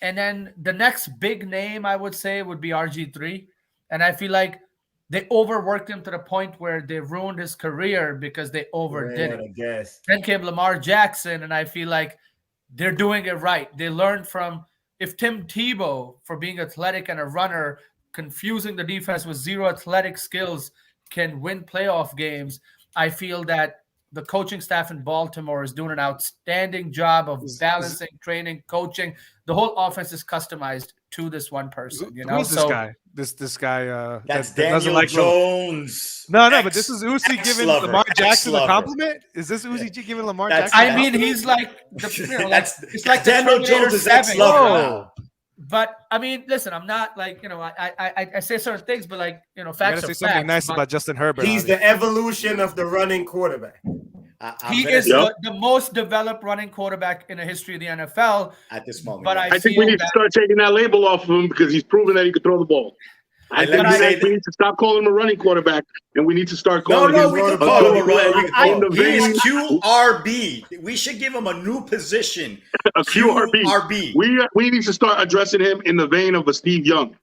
And then the next big name I would say would be RG3. And I feel like they overworked him to the point where they ruined his career because they overdid it. I guess. Then came Lamar Jackson, and I feel like they're doing it right. They learned from if Tim Tebow, for being athletic and a runner, confusing the defense with zero athletic skills, can win playoff games. I feel that the coaching staff in Baltimore is doing an outstanding job of balancing, training, coaching. The whole offense is customized to this one person. Who's this guy? This guy. That's that doesn't Daniel like Jones. No, but this is Uzi giving Lamar Jackson a compliment. Is this Uzi giving Lamar Jackson? I mean, he's like it's like Daniel Jones is ex-lover. But I mean, listen, I'm not like I say certain things, but like facts. You gotta say something nice about Justin Herbert. He's the evolution of the running quarterback. He is the most developed running quarterback in the history of the NFL at this moment. But I think we need to start taking that label off of him because he's proven that he can throw the ball. I think we need to stop calling him a running quarterback, and we need to start calling him we can call him a running. He's QRB. We should give him a new position. A QRB. We need to start addressing him in the vein of a Steve Young.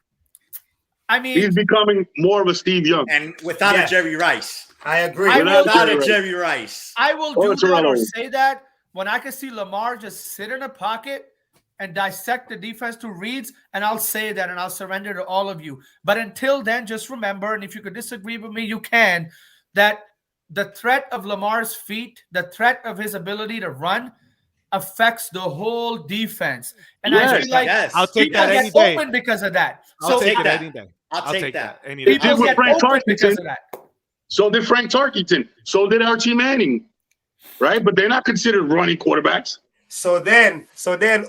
I mean, he's becoming more of a Steve Young, and without a Jerry Rice. I agree. Without a Jerry Rice. I will do that or say that when I can see Lamar just sit in a pocket and dissect the defense to reads, and I'll say that and I'll surrender to all of you. But until then, just remember, and if you could disagree with me, you can, that the threat of Lamar's feet, the threat of his ability to run affects the whole defense. And I feel like I'll take that any day. Open because of that. I'll take that any day. I'll take that any day. They did with Frank Tarkenton. So did Frank Tarkenton. So did Archie Manning, right? But they're not considered running quarterbacks. So then,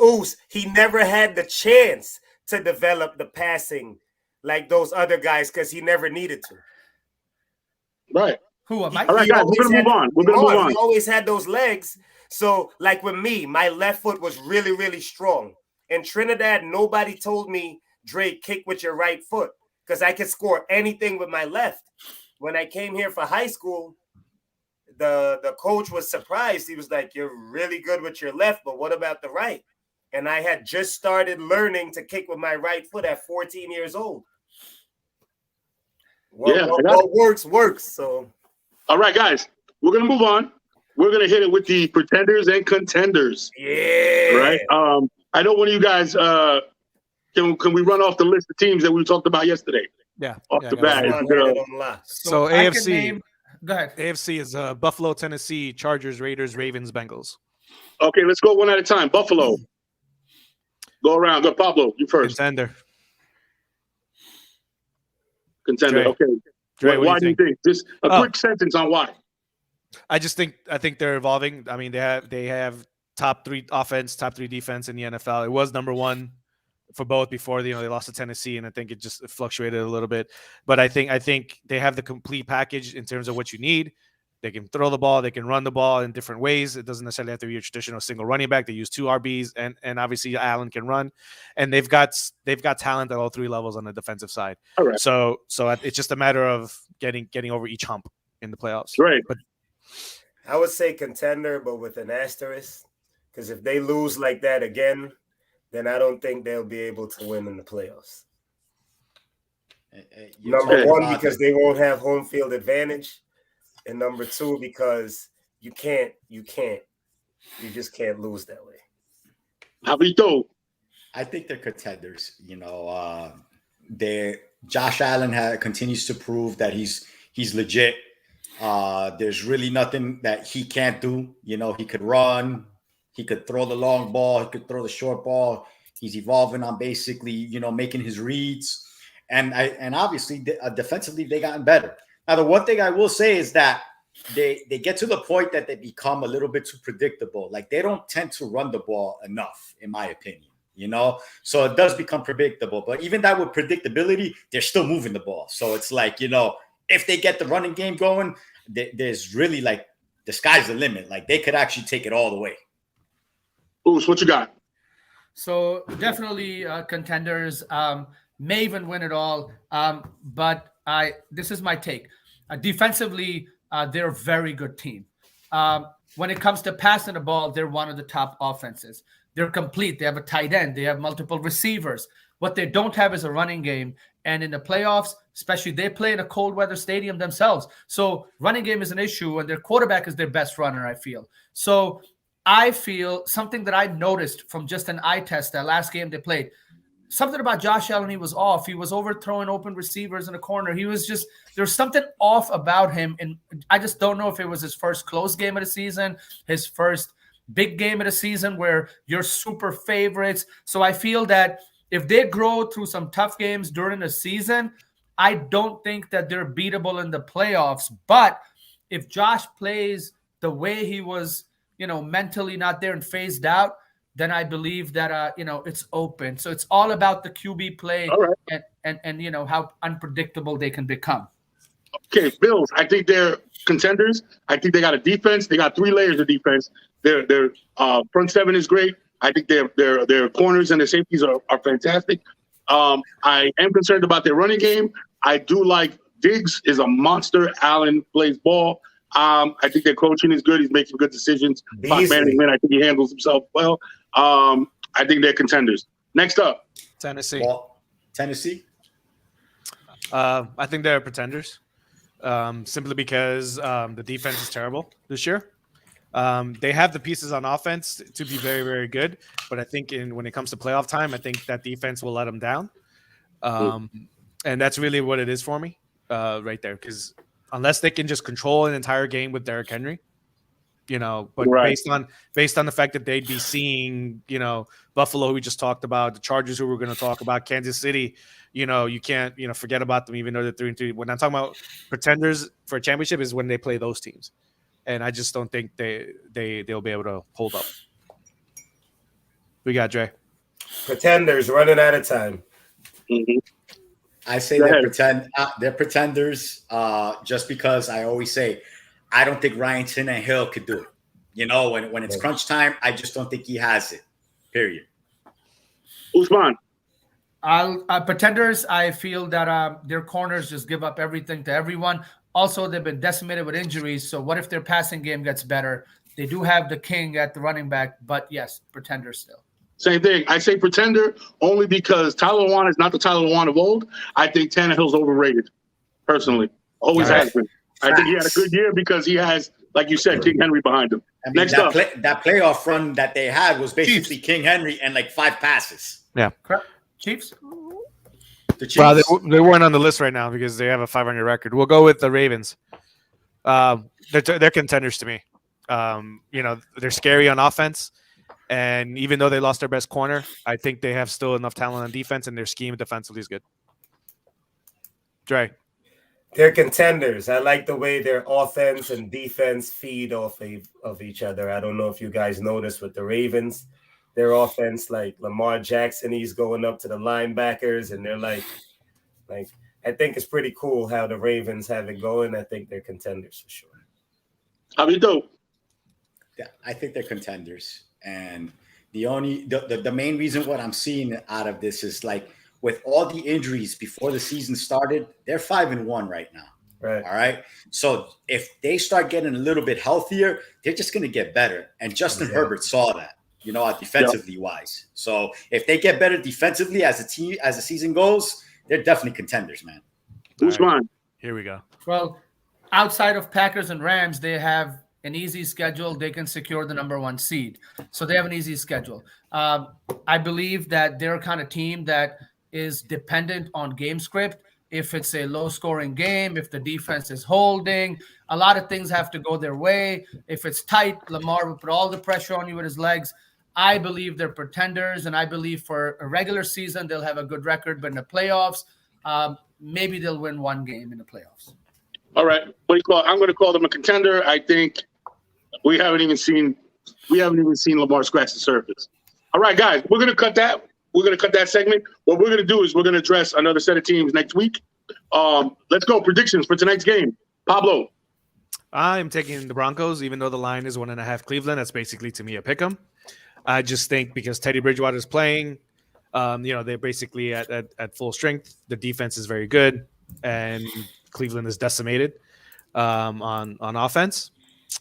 Oos, he never had the chance to develop the passing like those other guys because he never needed to. Right. Who am I? All right, guys, we're gonna move on. We're gonna move on. He always had those legs. So, like with me, my left foot was really, really strong. In Trinidad, nobody told me, Drake, kick with your right foot because I could score anything with my left. When I came here for high school, the coach was surprised. He was like, you're really good with your left, but what about the right? And I had just started learning to kick with my right foot at 14 years old. What works. So, all right, guys, we're going to move on. We're going to hit it with the pretenders and contenders. Yeah. Right. I know one of you guys, can we run off the list of teams that we talked about yesterday? Yeah. Off the bat. So AFC. Go ahead. AFC is Buffalo, Tennessee, Chargers, Raiders, Ravens, Bengals. Okay, let's go one at a time. Buffalo. Go around. Go, Pablo. You first. Contender. Dre. Okay. Dre, why do you think? Just a quick sentence on why. I think they're evolving. I mean, they have top 3 offense, top 3 defense in the NFL. It was number 1 for both before they lost to Tennessee, and I think it just fluctuated a little bit. But I think they have the complete package in terms of what you need. They can throw the ball, they can run the ball in different ways. It doesn't necessarily have to be your traditional single running back. They use 2 RBs, and obviously Allen can run, and they've got talent at all 3 levels on the defensive side. All right. So it's just a matter of getting over each hump in the playoffs. Right. But I would say contender, but with an asterisk, Because if they lose like that again, then I don't think they'll be able to win in the playoffs. Number one, because they won't have home field advantage. And number two, because you just can't lose that way. Javito. I think they're contenders. Josh Allen continues to prove that he's legit. There's really nothing that he can't do. He could run, he could throw the long ball, he could throw the short ball. He's evolving on basically, making his reads. And obviously defensively they gotten better. Now the one thing I will say is that they get to the point that they become a little bit too predictable. Like they don't tend to run the ball enough, in my opinion. So it does become predictable. But even that with predictability, they're still moving the ball. So it's like, if they get the running game going, there's really like the sky's the limit. Like they could actually take it all the way. Oos, what you got? So definitely contenders. May even win it all. But this is my take. Defensively, they're a very good team. When it comes to passing the ball, they're one of the top offenses. They're complete. They have a tight end. They have multiple receivers. What they don't have is a running game. And in the playoffs, especially, they play in a cold weather stadium themselves. So running game is an issue, and their quarterback is their best runner, I feel. So I feel something that I noticed from just an eye test that last game they played, something about Josh Allen, he was off. He was overthrowing open receivers in the corner. There's something off about him. And I just don't know if it was his first close game of the season, his first big game of the season where you're super favorites. So I feel that if they grow through some tough games during the season, I don't think that they're beatable in the playoffs. But if Josh plays the way he was, mentally not there and phased out, then I believe that, it's open. So it's all about the QB play and how unpredictable they can become. Okay, Bills, I think they're contenders. I think they got a defense. They got 3 layers of defense. Their front seven is great. I think their corners and their safeties are fantastic. I am concerned about their running game. I do like Diggs is a monster. Allen plays ball. I think their coaching is good. He's making good decisions. Clock management, I think he handles himself well. I think they're contenders. Next up. Tennessee. I think they're pretenders. Simply because the defense is terrible this year. They have the pieces on offense to be very, very good. But I think when it comes to playoff time, I think that defense will let them down. And that's really what it is for me right there. Because unless they can just control an entire game with Derrick Henry, but based on the fact that they'd be seeing, Buffalo, who we just talked about, the Chargers, who we're going to talk about, Kansas City, you can't, forget about them, even though they're 3-3. When I'm talking about pretenders for a championship is when they play those teams. And I just don't think they'll be able to hold up. We got Dre. Pretenders running out of time. Mm-hmm. I say they're pretenders just because I always say I don't think Ryan Tannehill could do it. When it's crunch time, I just don't think he has it. Period. Usman. Pretenders, I feel that their corners just give up everything to everyone. Also, they've been decimated with injuries. So what if their passing game gets better? They do have the king at the running back, but yes, pretenders still. Same thing. I say pretender only because Tyler Lewan is not the Tyler Lewan of old. I think Tannehill's overrated, personally. Always has been. I think he had a good year because he has, like you said, King Henry behind him. I mean, Next up. That playoff run that they had was basically King Henry and like 5 passes. Yeah. Chiefs? The Chiefs. Well, they weren't on the list right now because they have a 500 record. We'll go with the Ravens. They're contenders to me. They're scary on offense. And even though they lost their best corner, I think they have still enough talent on defense, and their scheme defensively is good. Dre. They're contenders. I like the way their offense and defense feed off of each other. I don't know if you guys noticed with the Ravens, their offense, like Lamar Jackson, he's going up to the linebackers, and they're like I think it's pretty cool how the Ravens have it going. I think they're contenders for sure. How you do? Yeah, I think they're contenders. And the main reason what I'm seeing out of this is like with all the injuries before the season started, they're 5-1 right now. Right. All right. So if they start getting a little bit healthier, they're just going to get better. And Justin Herbert saw that. defensively wise. So if they get better defensively as a team, as the season goes, they're definitely contenders, man. Who's mine? Here we go. Well, outside of Packers and Rams, they have an easy schedule. They can secure the number 1 seed. So they have an easy schedule. I believe that they're a kind of team that is dependent on game script. If it's a low-scoring game, if the defense is holding, a lot of things have to go their way. If it's tight, Lamar will put all the pressure on you with his legs. I believe they're pretenders, and I believe for a regular season they'll have a good record, but in the playoffs, maybe they'll win 1 game in the playoffs. All right. What do you call it? I'm going to call them a contender. I think we haven't even seen Lamar scratch the surface. All right, guys, we're going to cut that. We're going to cut that segment. What we're going to do is we're going to address another set of teams next week. Let's go. Predictions for tonight's game. Pablo. I'm taking the Broncos, even though the line is 1.5 Cleveland. That's basically, to me, a pick 'em. I just think because Teddy Bridgewater is playing, they're basically at full strength. The defense is very good, and Cleveland is decimated on offense.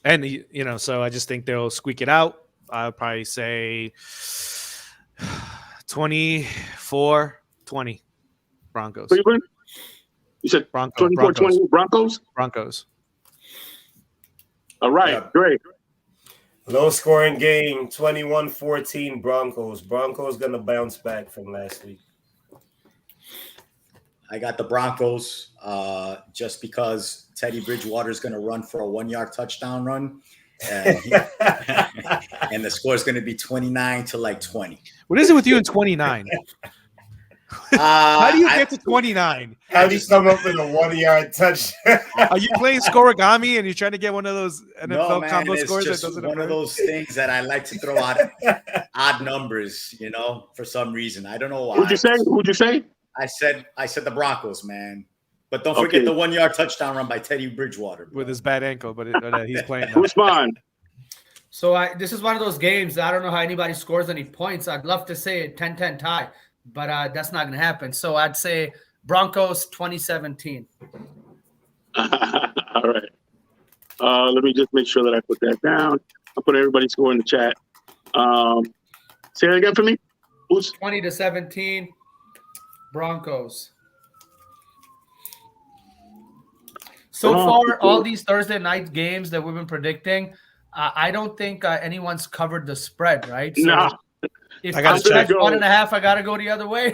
And, so I just think they'll squeak it out. I would probably say 24-20 Broncos. Cleveland? You said 24-20 Broncos? Broncos. All right, great. Low scoring game, 21-14 Broncos. Broncos going to bounce back from last week. I got the Broncos just because Teddy Bridgewater is going to run for a 1-yard touchdown run. And the score is going to be 29-20. What is it with you in 29? How do you get to 29? How do you come up with a 1-yard touchdown? Are you playing scorigami and you're trying to get one of those NFL combo it's scores? Just that doesn't one of those things that I like to throw out odd numbers, for some reason. I don't know why. Who'd you say? I said the Broncos, man. But don't forget the 1-yard touchdown run by Teddy Bridgewater. With his bad ankle, but he's playing. Who's mine? So this is one of those games that I don't know how anybody scores any points. I'd love to say a 10-10 tie, but that's not going to happen. So I'd say Broncos 2017. All right. Let me just make sure that I put that down. I'll put everybody's score in the chat. Say that again for me. Who's 20-17 Broncos. So far, all these Thursday night games that we've been predicting, I don't think anyone's covered the spread, right? So no. If I got to check 1.5, I got to go the other way.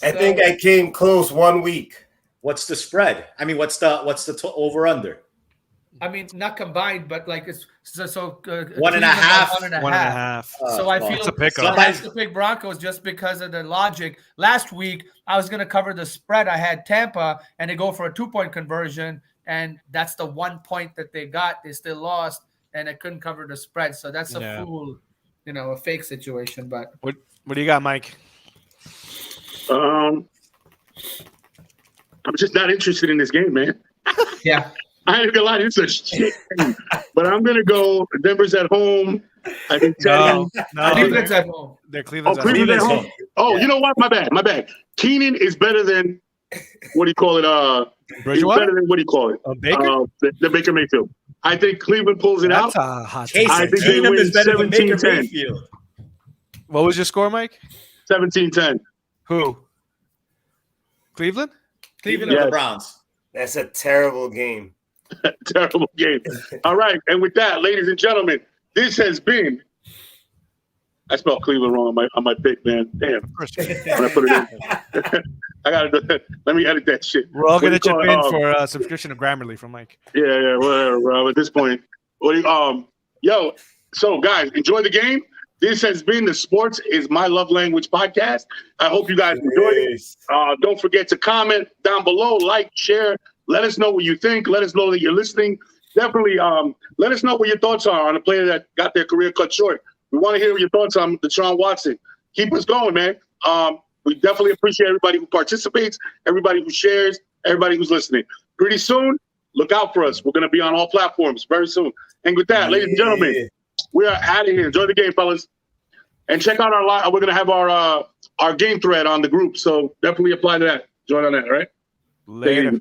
I think I came close 1 week. What's the spread? I mean, what's the over under? I mean, not combined, but like it's so 1.5. 1.5. So I feel it's a pick-up. I have to pick Broncos just because of the logic. Last week, I was going to cover the spread. I had Tampa, and they go for a 2-point conversion, and that's the 1 point that they got. They still lost, and I couldn't cover the spread. So that's a a fake situation. But what do you got, Mike? I'm just not interested in this game, man. yeah. I ain't gonna lie, it's a shit game. But I'm gonna go. Denver's at home. I think Cleveland's at home. They're Cleveland's Cleveland's at home. Yeah. You know what? My bad. Keenan is better than what do you call it? Bridgewater? Better than what do you call it? Baker? The Baker Mayfield. I think Cleveland pulls it out. That's a hot Case take. I think they Keenum win is better than Baker 17-10. Mayfield. What was your score, Mike? 17-10. Who? Cleveland? Cleveland or the Browns. That's a terrible game. Terrible game. All right. And with that, ladies and gentlemen, this has been. I spelled Cleveland wrong on my pick, man. Damn. When I put it in. I got to do that. Let me edit that shit. We're all going to chip in for a subscription to Grammarly from Mike. Yeah, whatever, bro. At this point. So, guys, enjoy the game. This has been the Sports is My Love Language podcast. I hope you guys enjoyed it. Don't forget to comment down below, like, share. Let us know what you think. Let us know that you're listening. Definitely let us know what your thoughts are on a player that got their career cut short. We want to hear your thoughts on Deshaun Watson. Keep us going, man. We definitely appreciate everybody who participates, everybody who shares, everybody who's listening. Pretty soon, look out for us. We're going to be on all platforms very soon. And with that, ladies and gentlemen, we are out of here. Enjoy the game, fellas. And check out our live. We're going to have our game thread on the group. So definitely apply to that. Join on that, all right? Later.